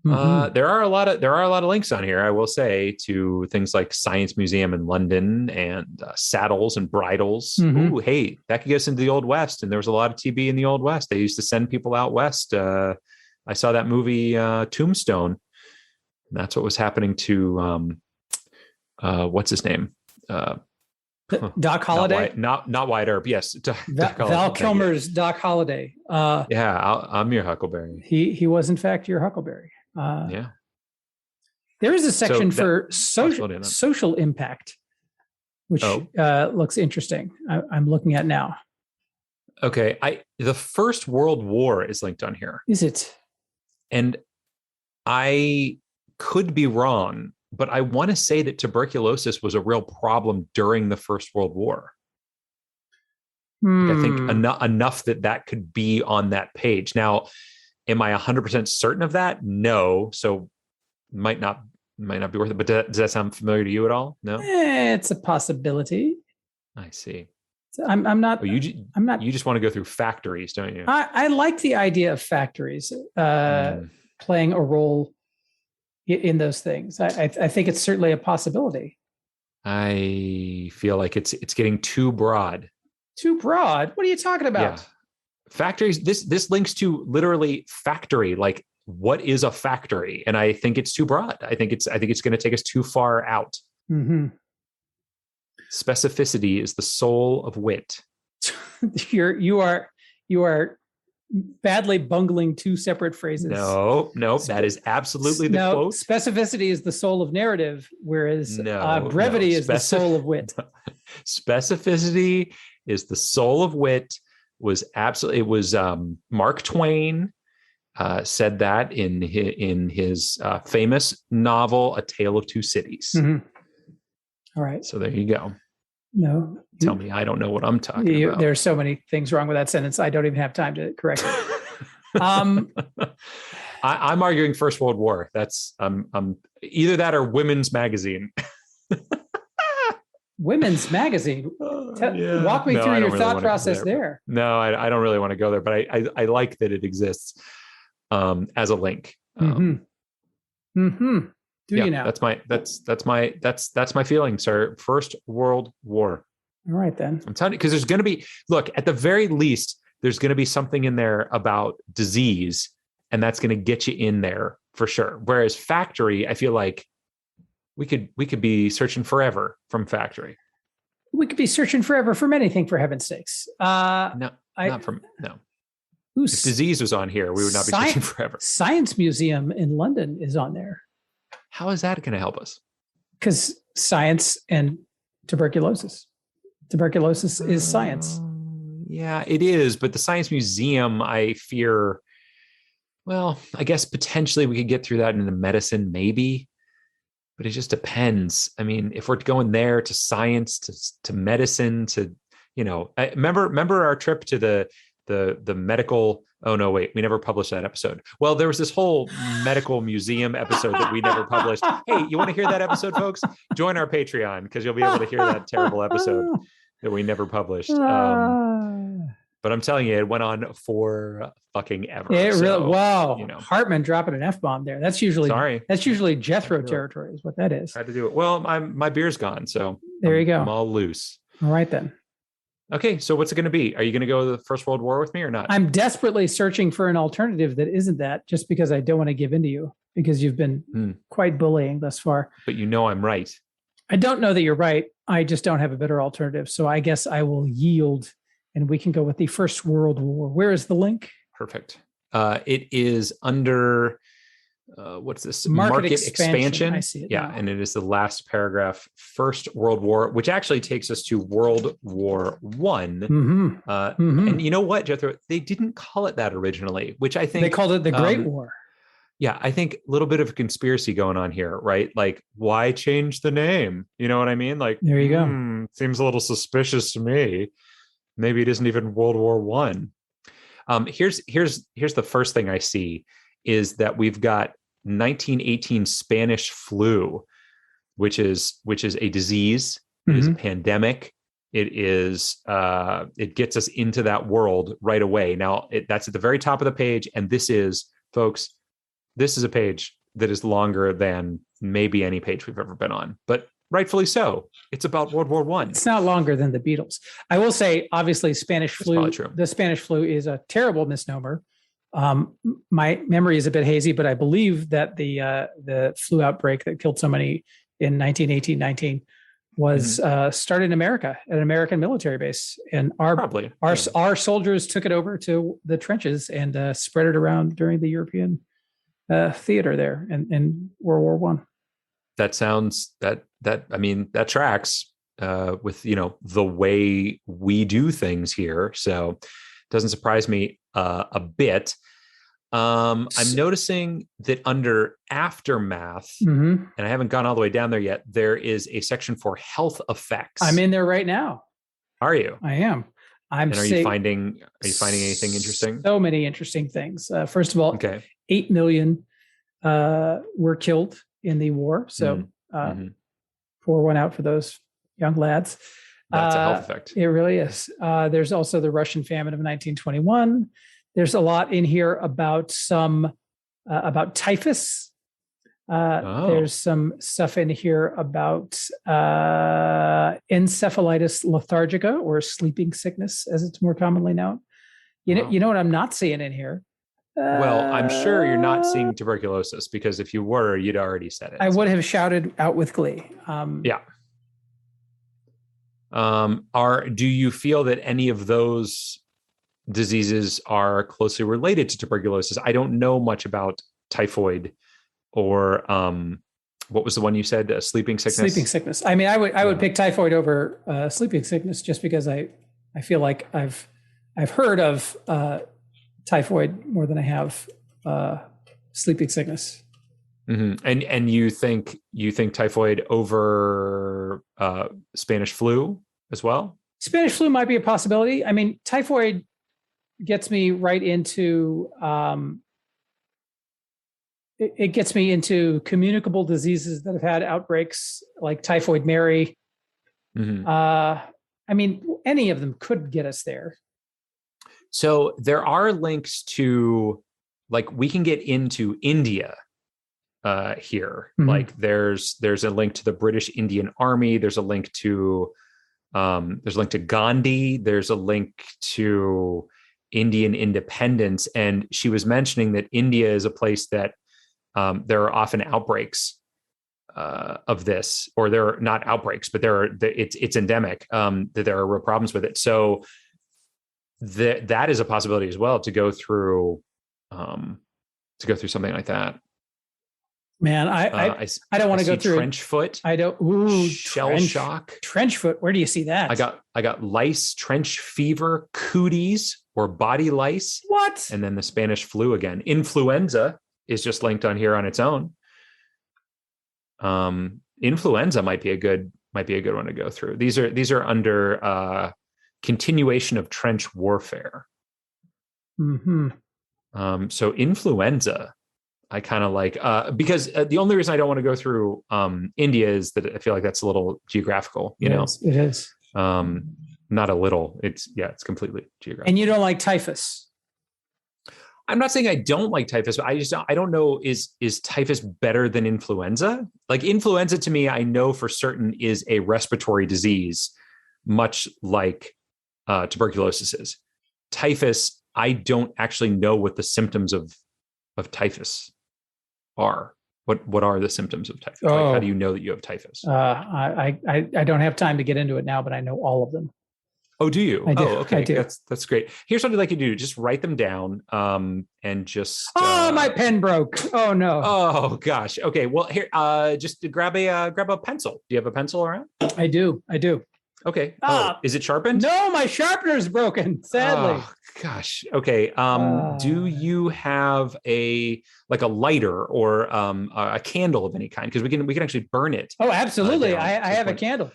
Mm-hmm. There are a lot of links on here, I will say, to things like Science Museum in London and saddles and bridles. Mm-hmm. Ooh, hey, that could get us into the Old West. And there was a lot of TB in the Old West. They used to send people out west. I saw that movie Tombstone. And that's what was happening to what's his name? Doc Holliday? Not Wyatt Earp. Yes, Val Kilmer's Doc Holliday. I'm your Huckleberry. He was in fact your Huckleberry. Yeah. There is a section for social impact, which looks interesting. I'm looking at now. Okay. The First World War is linked on here. Is it? And I could be wrong, but I want to say that tuberculosis was a real problem during the First World War. I think enough that could be on that page. Now, am I 100% certain of that? No. So might not be worth it. But does that sound familiar to you at all? No. It's a possibility. I see. So I'm not. You just want to go through factories, don't you? I like the idea of factories playing a role in those things. I think it's certainly a possibility. I feel like it's getting too broad. Too broad? What are you talking about? Yeah. Factories. This links to literally factory. Like, what is a factory? And I think it's too broad. I think it's going to take us too far out. Mm-hmm. Specificity is the soul of wit. You are badly bungling two separate phrases. No, that is absolutely the quote. Specificity is the soul of narrative, whereas brevity is the soul of wit. Specificity is the soul of wit. It was Mark Twain said that in his famous novel, A Tale of Two Cities. Mm-hmm. All right. So there you go. No. Tell me I don't know what I'm talking about. There's so many things wrong with that sentence. I don't even have time to correct it. I'm arguing First World War. That's either that or Women's Magazine. Women's Magazine. Walk me through your thought process there. No, I don't really want to go there, but I like that it exists as a link. You know? That's my feeling, sir. First World War. All right, then. I'm telling you, because there's going to be, look, at the very least, there's going to be something in there about disease, and that's going to get you in there for sure. Whereas factory, I feel like we could be searching forever from factory. We could be searching forever from anything, for heaven's sakes. No. If disease was on here, we would not be searching forever. Science Museum in London is on there. How is that going to help us? Because science and tuberculosis. Tuberculosis is science. Yeah, it is. But the Science Museum, I fear, well, I guess potentially we could get through that into medicine, maybe. But it just depends. I mean, if we're going there to science, to medicine, to, remember our trip to the medical. Oh no, wait, we never published that episode. Well, there was this whole medical museum episode that we never published. Hey, you want to hear that episode, folks? Join our Patreon because you'll be able to hear that terrible episode that we never published. But I'm telling you, it went on for fucking ever. Wow. Hartman dropping an F-bomb there. That's usually Jethro territory is what that is. I had to do it. Well, my beer's gone, so there you go. I'm all loose. All right then. Okay, so what's it going to be? Are you going to go to the First World War with me or not? I'm desperately searching for an alternative that isn't that, just because I don't want to give in to you, because you've been quite bullying thus far. But I'm right. I don't know that you're right. I just don't have a better alternative. So I guess I will yield, and we can go with the First World War. Where is the link? Perfect. It is under, what's this? Market expansion. I see it. Yeah. Now. And it is the last paragraph, First World War, which actually takes us to World War One. And you know what, Jethro? They didn't call it that originally, which I think they called it the Great War. Yeah, I think a little bit of a conspiracy going on here, right? Like, why change the name? You know what I mean? Like, there you go. Seems a little suspicious to me. Maybe it isn't even World War One. Here's the first thing I see is that we've got 1918 Spanish flu, which is a disease. It is a pandemic. It is it gets us into that world right away. Now that's at the very top of the page, and this is, folks, this is a page that is longer than maybe any page we've ever been on, but rightfully so. It's about World War One. It's not longer than the Beatles. I will say, obviously, Spanish flu. The Spanish flu is a terrible misnomer. My memory is a bit hazy, but I believe that the flu outbreak that killed so many in 1918-19 was started in America at an American military base, and our soldiers took it over to the trenches and spread it around during the European theater there in World War One. That sounds that tracks with the way we do things here, so it doesn't surprise me a bit. I'm noticing that under aftermath, and I haven't gone all the way down there yet, there is a section for health effects. I'm in there right now. Are you? I am. Are you finding anything interesting? So many interesting things. First of all, 8 million were killed in the war. So pour one out for those young lads. That's a health effect. It really is. There's also the Russian famine of 1921. There's a lot in here about about typhus. There's some stuff in here about encephalitis lethargica, or sleeping sickness, as it's more commonly known. You know what I'm not seeing in here? Well, I'm sure you're not seeing tuberculosis, because if you were, you'd already said it. I would have shouted out with glee. Yeah. Do you feel that any of those diseases are closely related to tuberculosis? I don't know much about typhoid or what was the one you said? Sleeping sickness. Sleeping sickness. I mean, I would pick typhoid over sleeping sickness, just because I feel like I've heard of typhoid more than I have sleeping sickness. And you think typhoid over Spanish flu as well? Spanish flu might be a possibility. I mean, typhoid gets me right into it gets me into communicable diseases that have had outbreaks, like typhoid Mary. I mean, any of them could get us there. So there are links to, like, we can get into India here. Like there's a link to the British Indian Army. There's a link to Gandhi. There's a link to Indian independence. And she was mentioning that India is a place that there are often outbreaks of this, or there are not outbreaks, but it's endemic, that there are real problems with it. So that is a possibility as well, to go through something like that. Man, I don't want to go through trench foot. I don't. Ooh, shell shock. Trench foot. Where do you see that? I got lice, trench fever, cooties or body lice. What? And then the Spanish flu again. Influenza is just linked on here on its own. Influenza might be a good one to go through. These are under continuation of trench warfare. Mm-hmm. So influenza, I kind of like because the only reason I don't want to go through India is that I feel like that's a little geographical. You know, it is. Not a little. It's completely geographical. And you don't like typhus? I'm not saying I don't like typhus, but I don't know, is typhus better than influenza? Like influenza to me, I know for certain is a respiratory disease, much like tuberculosis is. Typhus, I don't actually know what the symptoms of typhus are. What are the symptoms of typhus? Like, how do you know that you have typhus? I don't have time to get into it now, but I know all of them. Oh, do you? I do. Oh, okay. I do. That's great. Here's what I'd like you to do. Just write them down and just... my pen broke. Oh, no. Oh, gosh. Okay. Well, here, just grab a pencil. Do you have a pencil around? I do. Okay. Is it sharpened? No, my sharpener's broken, sadly. Oh, gosh. Okay. Do you have a lighter or a candle of any kind? Because we can actually burn it. Oh, absolutely. I have a candle.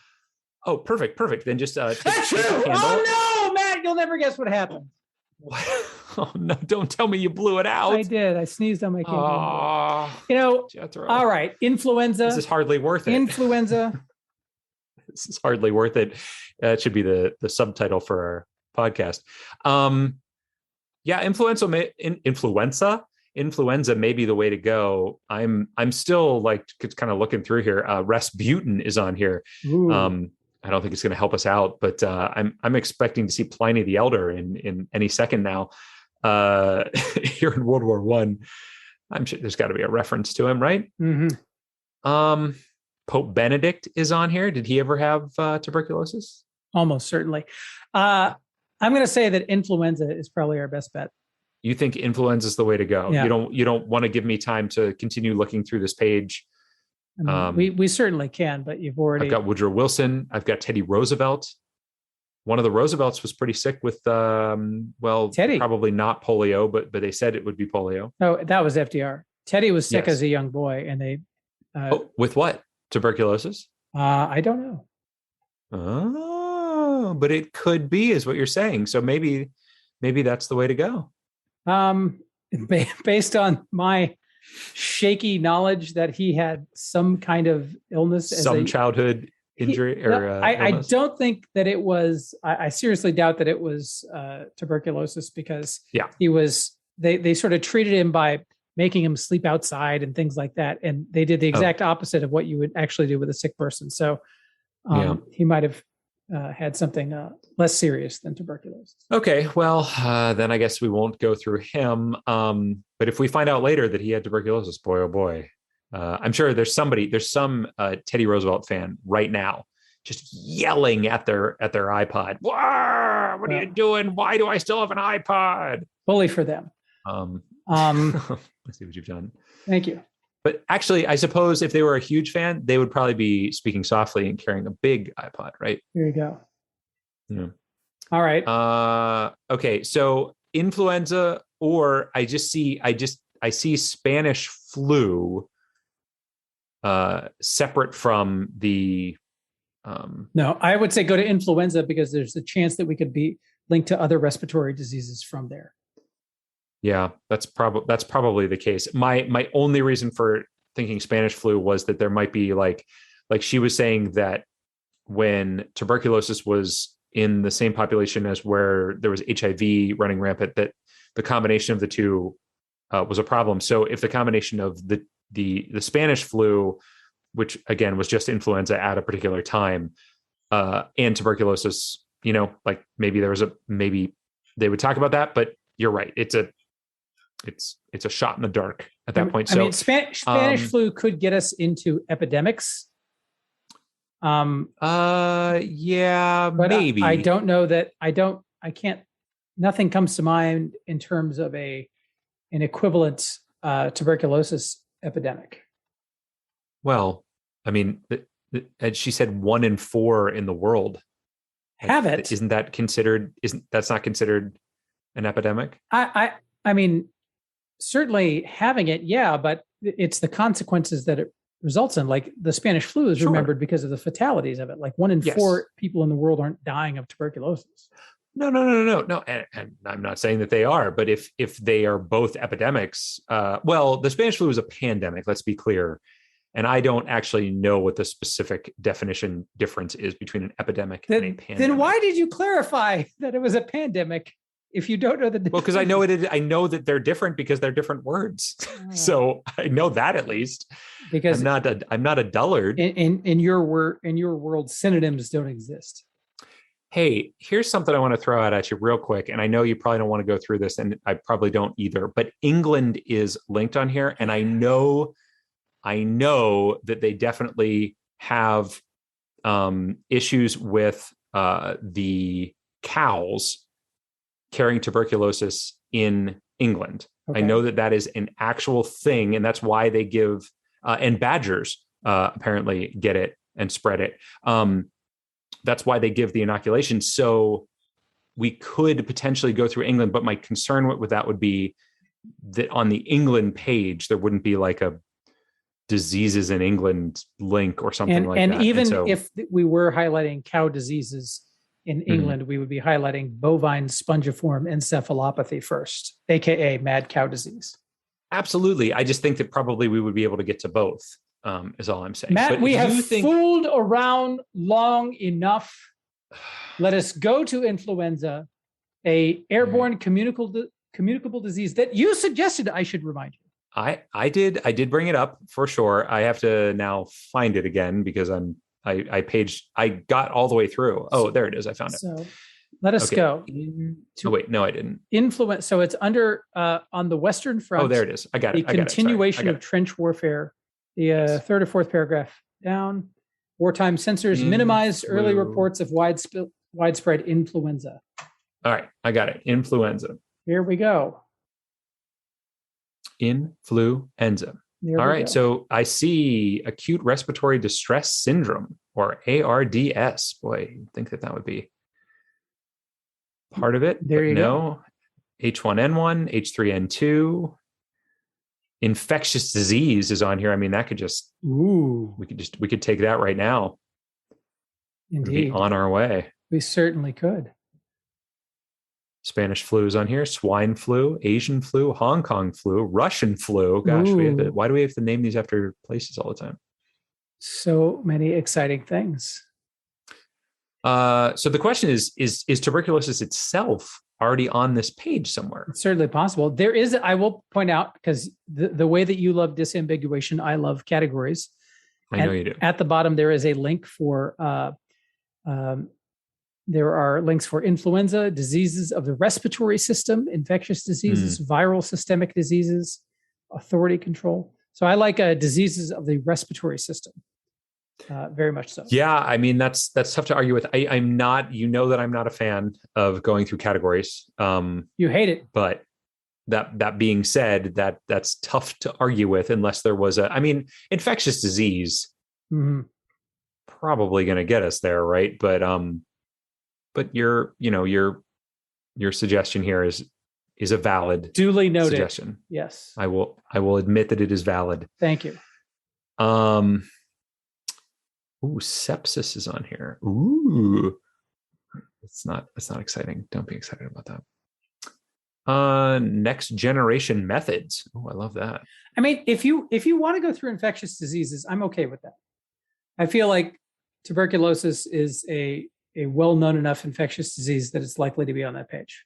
Oh, perfect. Then just That's true. Oh no, Matt, you'll never guess what happened. What? Oh no, don't tell me you blew it out. I did. I sneezed on my candle. Oh, Jethro. All right. Influenza. This is hardly worth it. Influenza. This is hardly worth it. It should be the subtitle for our podcast. Yeah, influenza may be the way to go. I'm still like kind of looking through here. Rasputin is on here. Ooh. I don't think it's going to help us out, but I'm expecting to see Pliny the Elder in any second now. Here in World War I, I'm sure there's got to be a reference to him, right? Mm-hmm. Pope Benedict is on here. Did he ever have tuberculosis? Almost certainly. I'm going to say that influenza is probably our best bet. You think influenza is the way to go? Yeah. You don't want to give me time to continue looking through this page. I mean, we certainly can, but you've already... I've got Woodrow Wilson. I've got Teddy Roosevelt. One of the Roosevelts was pretty sick with, Teddy. Probably not polio, but they said it would be polio. Oh, that was FDR. Teddy was sick as a young boy, and they... with what? Tuberculosis? I don't know. Oh, but it could be, is what you're saying. So maybe that's the way to go. Based on my shaky knowledge that he had some kind of illness, childhood injury, I don't think that it was. I seriously doubt that it was tuberculosis, because he was. They sort of treated him by making him sleep outside and things like that, and they did the exact opposite of what you would actually do with a sick person. So he might have had something less serious than tuberculosis. Okay, well, then I guess we won't go through him. But if we find out later that he had tuberculosis, boy, oh boy, I'm sure there's some Teddy Roosevelt fan right now just yelling at their iPod. What are you doing? Why do I still have an iPod? Bully for them. Let's see what you've done. Thank you. But actually, I suppose if they were a huge fan, they would probably be speaking softly and carrying a big iPod, right? There you go. Yeah. All right. Okay. So influenza, or I see Spanish flu separate from the. No, I would say go to influenza, because there's a chance that we could be linked to other respiratory diseases from there. Yeah, that's probably the case. My only reason for thinking Spanish flu was that there might be like she was saying that when tuberculosis was in the same population as where there was HIV running rampant, that the combination of the two was a problem. So if the combination of the Spanish flu, which again was just influenza at a particular time, and tuberculosis, like maybe they would talk about that, but you're right. It's a shot in the dark at that point. So Spanish flu could get us into epidemics. Yeah, but maybe. I don't know that. Nothing comes to mind in terms of an equivalent tuberculosis epidemic. Well, I mean, and she said 1 in 4 in the world have it. Isn't that considered? Isn't that's not considered an epidemic? I mean, certainly having it, yeah, but it's the consequences that it results in. Like the Spanish flu is remembered because of the fatalities of it. Like 1 in 4 people in the world aren't dying of tuberculosis. No. And I'm not saying that they are, but if they are both epidemics, well, the Spanish flu is a pandemic. Let's be clear. And I don't actually know what the specific definition difference is between an epidemic and a pandemic. Then why did you clarify that it was a pandemic if you don't know the difference? Well, because I know that they're different because they're different words. Oh. So I know that at least. Because I'm not a dullard. In your world, synonyms don't exist. Hey, here's something I want to throw out at you real quick. And I know you probably don't want to go through this, and I probably don't either, but England is linked on here. And I know that they definitely have issues with the cows carrying tuberculosis in England. Okay. I know that is an actual thing, and that's why they give, and badgers apparently get it and spread it. That's why they give the inoculation. So we could potentially go through England, but my concern with that would be that on the England page, there wouldn't be like a diseases in England link or something like that. And even if we were highlighting cow diseases in England, we would be highlighting bovine spongiform encephalopathy first, AKA mad cow disease. Absolutely. I just think that probably we would be able to get to both, is all I'm saying. Matt, but we have fooled around long enough. Let us go to influenza, a airborne communicable disease that you suggested I should remind you. I did bring it up for sure. I have to now find it again because I got all the way through. Oh, there it is. I found it. So let us go. Oh wait, no, I didn't. Influence. So it's under on the Western Front. Oh, there it is. I got it. The continuation of trench warfare. The third or fourth paragraph down. Wartime censors minimized early reports of widespread influenza. All right, I got it. Influenza. Here we go. Influenza. All right. So I see acute respiratory distress syndrome, or ARDS. Boy, you'd think that would be part of it. There you go. H1N1, H3N2. Infectious disease is on here. I mean, that could just, we could take that right now. Indeed. Be on our way. We certainly could. Spanish flu is on here, swine flu, Asian flu, Hong Kong flu, Russian flu. Gosh, why do we have to name these after places all the time? So many exciting things. So the question is tuberculosis itself already on this page somewhere? It's certainly possible. There is, I will point out, because the way that you love disambiguation, I love categories. I know you do. At the bottom, there is a link for there are links for influenza, diseases of the respiratory system, infectious diseases, viral systemic diseases, authority control. So I like diseases of the respiratory system, very much so. Yeah, I mean, that's tough to argue with. I'm not, that I'm not a fan of going through categories. You hate it. But that being said, that's tough to argue with unless there was infectious disease probably going to get us there, right? But your suggestion here is a valid, duly noted suggestion. Yes, I will admit that it is valid. Thank you. Sepsis is on here. Ooh, it's not exciting. Don't be excited about that. Next generation methods. Oh, I love that. I mean, if you want to go through infectious diseases, I'm okay with that. I feel like tuberculosis is a well-known enough infectious disease that it's likely to be on that page.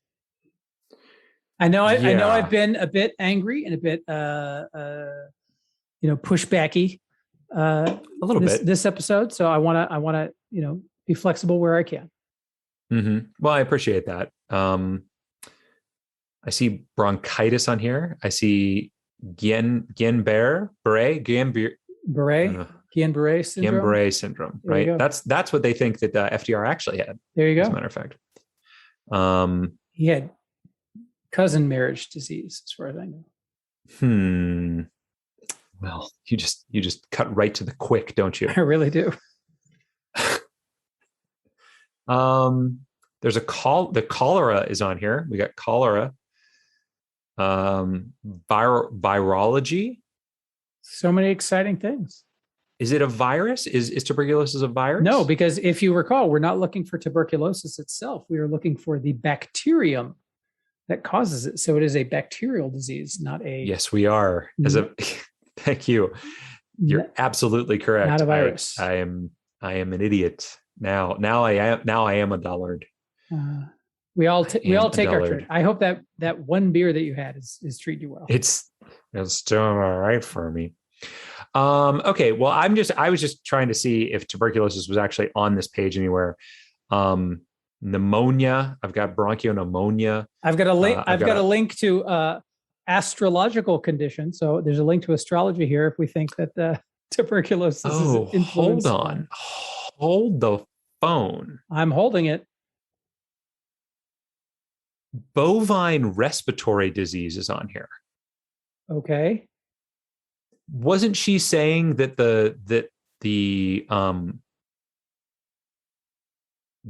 I know I've been a bit angry and a bit pushbacky a little bit this episode, so I want to be flexible where I can. Well, I appreciate that. I see bronchitis on here. I see Guillain-Barré syndrome, right? That's what they think that FDR actually had. There you go. As a matter of fact, he had cousin marriage disease, as far as I know. Well, you just cut right to the quick, don't you? I really do. There's the cholera is on here. We got cholera. Virology. So many exciting things. Is it a virus? Is tuberculosis a virus? No, because if you recall, we're not looking for tuberculosis itself. We are looking for the bacterium that causes it. So it is a bacterial disease, not a. Yes, we are. Thank you. You're absolutely correct. Not a virus. I am an idiot now. Now I am a dullard. We all take our turn. I hope that one beer that you had is treating you well. It's doing all right for me. Okay. Well, I was just trying to see if tuberculosis was actually on this page anywhere. Pneumonia. I've got bronchopneumonia. I've got a link. I've got a link to astrological condition. So there's a link to astrology here. If we think that tuberculosis is influenced. Hold on. Hold the phone. I'm holding it. Bovine respiratory disease is on here. Okay. Wasn't she saying that the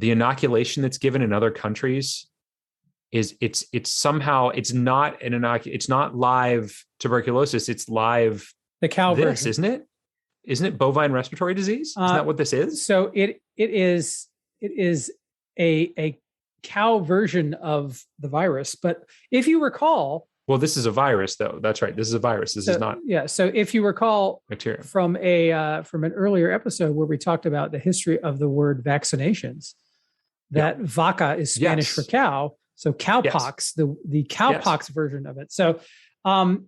inoculation that's given in other countries is it's somehow it's not it's not live tuberculosis, it's live the cow version, isn't it? Isn't it bovine respiratory disease? Isn't that what this is? So it is a cow version of the virus. But if you recall, well, this is a virus, though. That's right. This is a virus. This is not. Yeah. So if you recall bacteria from an earlier episode where we talked about the history of the word vaccinations, that vaca is Spanish for cow. So cowpox, the cowpox version of it. So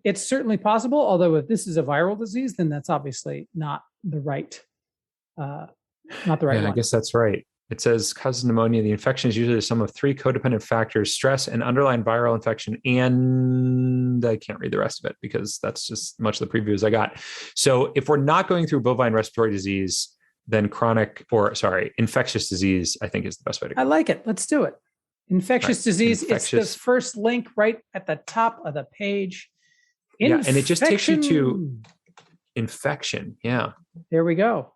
it's certainly possible. Although if this is a viral disease, then that's obviously not the right one. I guess that's right. It says causes pneumonia. The infection is usually the sum of three codependent factors: stress, and underlying viral infection. And I can't read the rest of it because that's just much of the preview as I got. So if we're not going through bovine respiratory disease, then infectious disease, I think is the best way to go. I like it. Let's do it. Infectious disease. It's the first link right at the top of the page. Yeah, and it just takes you to infection. Yeah. There we go.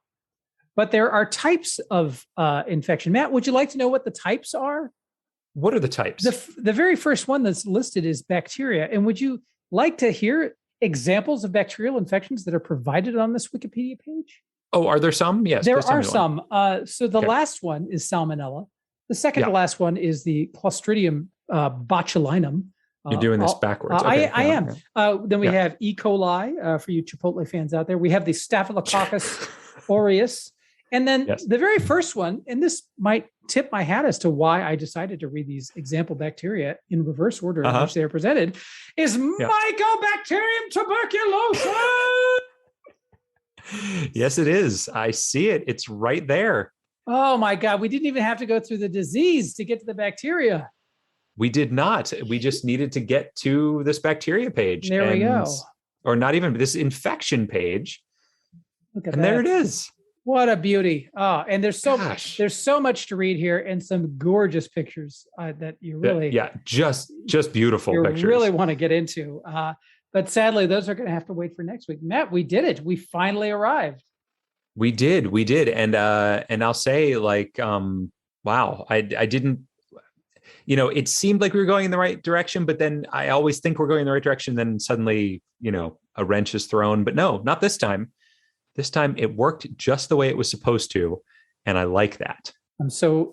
But there are types of infection. Matt, would you like to know what the types are? What are the types? The very first one that's listed is bacteria. And would you like to hear examples of bacterial infections that are provided on this Wikipedia page? Oh, are there some? Yes. There are some. So the last one is Salmonella. The second to last one is the Clostridium botulinum. You're doing this backwards. I am. Then we have E. coli for you Chipotle fans out there. We have the Staphylococcus aureus. And then the very first one, and this might tip my hat as to why I decided to read these example bacteria in reverse order in which they are presented, is Mycobacterium tuberculosis. Yes, it is. I see it. It's right there. Oh my God. We didn't even have to go through the disease to get to the bacteria. We did not. We just needed to get to this bacteria page. There we go. Or not even this infection page. Look at that. There it is. What a beauty. Oh, and there's so much to read here and some gorgeous pictures that you really just beautiful pictures. You really want to get into. But sadly, those are going to have to wait for next week. Matt, we did it. We finally arrived. We did. And I'll say wow, I didn't, it seemed like we were going in the right direction, but then I always think we're going in the right direction. Then suddenly, a wrench is thrown, but no, not this time. This time it worked just the way it was supposed to. And I like that. I'm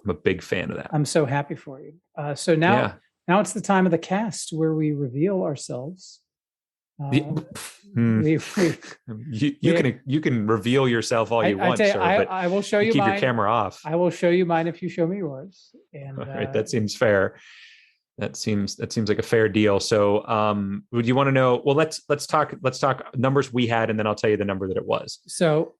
a big fan of that. I'm so happy for you. So now it's the time of the cast where we reveal ourselves. You can reveal yourself all you want, sir, but I will show you keep mine. Your camera off. I will show you mine if you show me yours. And all right, that seems fair. That seems like a fair deal. So, would you want to know? Well, let's talk numbers we had, and then I'll tell you the number that it was. So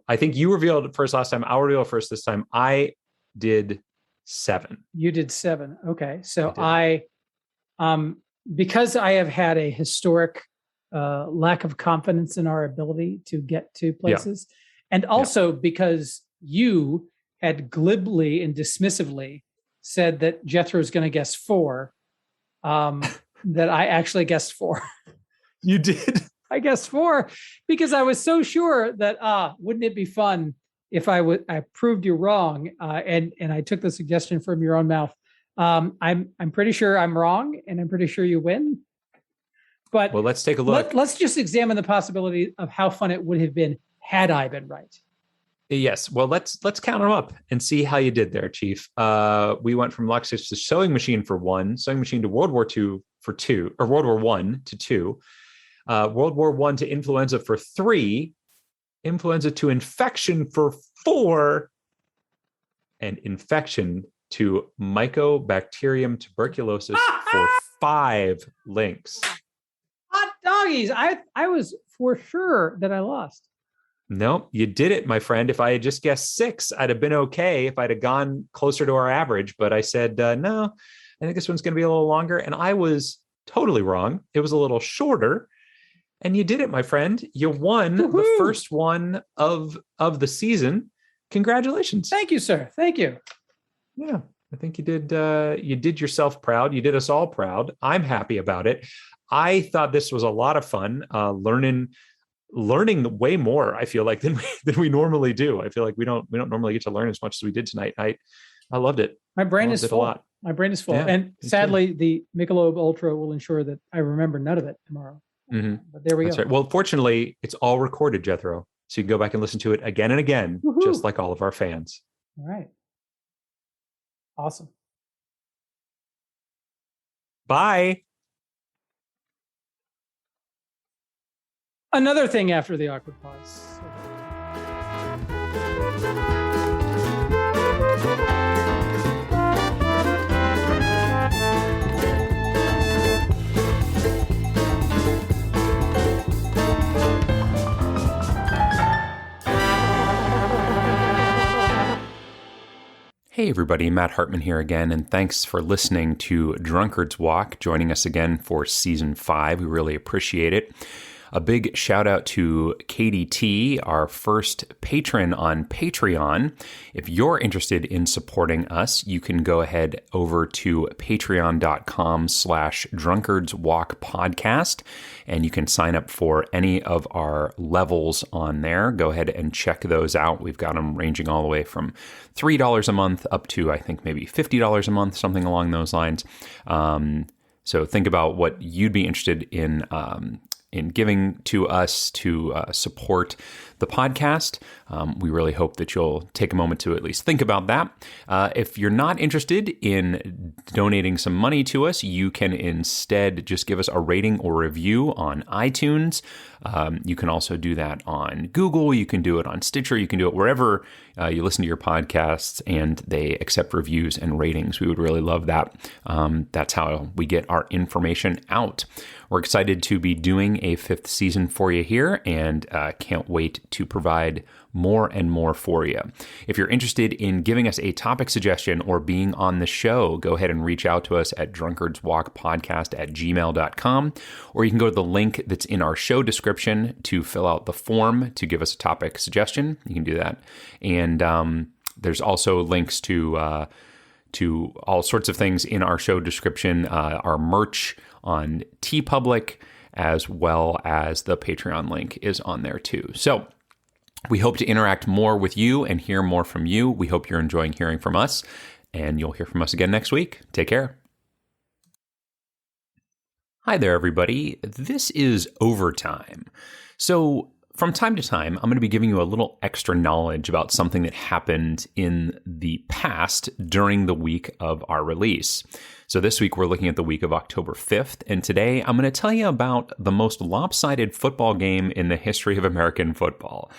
I think you revealed it first last time. I'll reveal it first this time. I did 7. You did 7. Okay. So because I have had a historic lack of confidence in our ability to get to places, and also because you had glibly and dismissively said that Jethro is going to guess 4, that I actually guessed 4. You did? I guess 4, because I was so sure that wouldn't it be fun if I proved you wrong, and I took the suggestion from your own mouth. I'm pretty sure I'm wrong, and I'm pretty sure you win. But well, let's take a look. Let's just examine the possibility of how fun it would have been had I been right. Yes. Well, let's count them up and see how you did there, Chief. We went from Lockstitch to sewing machine for 1, sewing machine to World War II for 2, or World War I to 2, World War I to influenza for 3, influenza to infection for 4, and infection to Mycobacterium tuberculosis for 5 links. Hot doggies. I was for sure that I lost. No, you did it, my friend. If I had just guessed 6, I'd have been okay if I'd have gone closer to our average. But I said, no, I think this one's going to be a little longer. And I was totally wrong. It was a little shorter. And you did it, my friend. You won Woo-hoo! The first one of the season. Congratulations. Thank you, sir. Thank you. Yeah, I think you did yourself proud. You did us all proud. I'm happy about it. I thought this was a lot of fun, learning way more, I feel like, than we normally do. I feel like we don't normally get to learn as much as we did tonight. I loved it. My brain is full. My brain is full. Yeah, and sadly, the Michelob Ultra will ensure that I remember none of it tomorrow. Mm-hmm. But there we go. Right. Well, fortunately, it's all recorded, Jethro. So you can go back and listen to it again and again, Woo-hoo! Just like all of our fans. All right. Awesome. Bye. Another thing after the awkward pause. Hey everybody, Matt Hartman here again, and thanks for listening to Drunkard's Walk, joining us again for Season 5. We really appreciate it. A big shout out to Katie T, our first patron on Patreon. If you're interested in supporting us, you can go ahead over to patreon.com/drunkardswalkpodcast, and you can sign up for any of our levels on there. Go ahead and check those out. We've got them ranging all the way from $3 a month up to, I think, maybe $50 a month, something along those lines. So think about what you'd be interested in giving to us to support the podcast. We really hope that you'll take a moment to at least think about that. If you're not interested in donating some money to us, you can instead just give us a rating or review on iTunes. You can also do that on Google. You can do it on Stitcher. You can do it wherever you listen to your podcasts and they accept reviews and ratings. We would really love that. That's how we get our information out. We're excited to be doing a 5th season for you here and can't wait to provide more and more for you. If you're interested in giving us a topic suggestion or being on the show, go ahead and reach out to us at drunkardswalkpodcast@gmail.com, or you can go to the link that's in our show description to fill out the form to give us a topic suggestion. You can do that. And there's also links to all sorts of things in our show description, our merch on TeePublic, as well as the Patreon link is on there too. So we hope to interact more with you and hear more from you. We hope you're enjoying hearing from us, and you'll hear from us again next week. Take care. Hi there, everybody. This is Overtime. So from time to time, I'm going to be giving you a little extra knowledge about something that happened in the past during the week of our release. So this week, we're looking at the week of October 5th, and today I'm going to tell you about the most lopsided football game in the history of American football.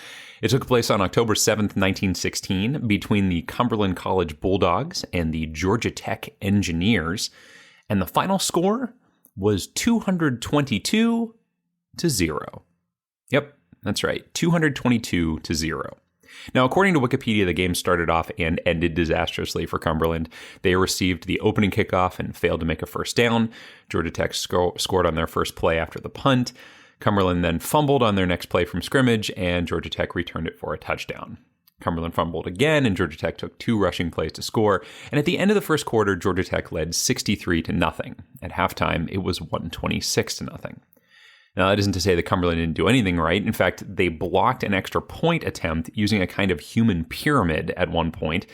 It took place on October 7th, 1916, between the Cumberland College Bulldogs and the Georgia Tech Engineers, and the final score was 222-0. Yep, that's right, 222-0. Now, according to Wikipedia, the game started off and ended disastrously for Cumberland. They received the opening kickoff and failed to make a first down. Georgia Tech scored on their first play after the punt. Cumberland then fumbled on their next play from scrimmage, and Georgia Tech returned it for a touchdown. Cumberland fumbled again, and Georgia Tech took 2 rushing plays to score. And at the end of the first quarter, Georgia Tech led 63-0. At halftime, it was 126-0. Now, that isn't to say that Cumberland didn't do anything right. In fact, they blocked an extra point attempt using a kind of human pyramid at one point.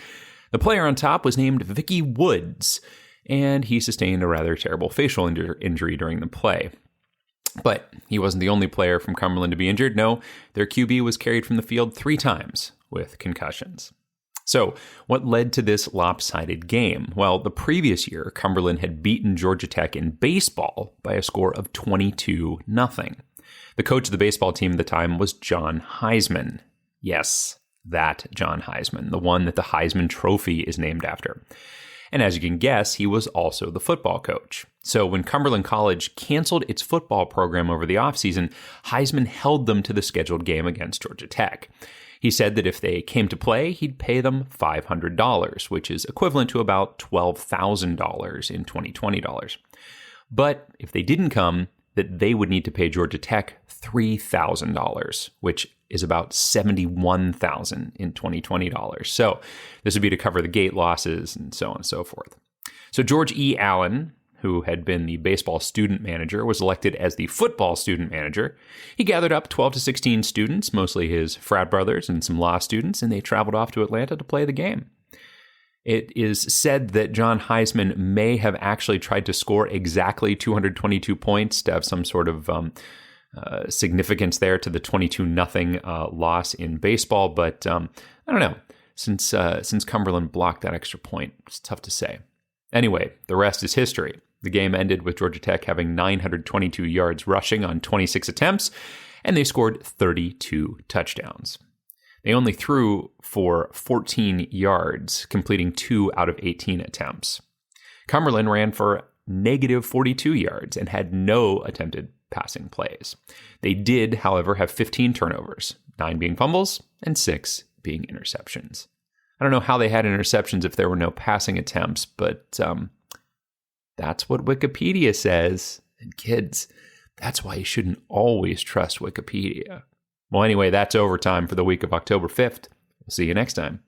The player on top was named Vicky Woods, and he sustained a rather terrible facial injury during the play. But he wasn't the only player from Cumberland to be injured. No, their QB was carried from the field 3 times with concussions. So, what led to this lopsided game? Well, the previous year, Cumberland had beaten Georgia Tech in baseball by a score of 22-0. The coach of the baseball team at the time was John Heisman. Yes, that John Heisman, the one that the Heisman Trophy is named after. And as you can guess, he was also the football coach. So when Cumberland College canceled its football program over the offseason, Heisman held them to the scheduled game against Georgia Tech. He said that if they came to play, he'd pay them $500, which is equivalent to about $12,000 in 2020 dollars. But if they didn't come, that they would need to pay Georgia Tech $3,000, which is about $71,000 in 2020 dollars. So this would be to cover the gate losses and so on and so forth. So George E. Allen, who had been the baseball student manager, was elected as the football student manager. He gathered up 12 to 16 students, mostly his frat brothers and some law students, and they traveled off to Atlanta to play the game. It is said that John Heisman may have actually tried to score exactly 222 points to have some sort of significance there to the 22-0 loss in baseball, but I don't know. Since Cumberland blocked that extra point, it's tough to say. Anyway, the rest is history. The game ended with Georgia Tech having 922 yards rushing on 26 attempts, and they scored 32 touchdowns. They only threw for 14 yards, completing 2 out of 18 attempts. Cumberland ran for negative 42 yards and had no attempted passing plays. They did, however, have 15 turnovers, 9 being fumbles and 6 being interceptions. I don't know how they had interceptions if there were no passing attempts, but that's what Wikipedia says. And kids, that's why you shouldn't always trust Wikipedia. Well, anyway, that's overtime for the week of October 5th. We'll see you next time.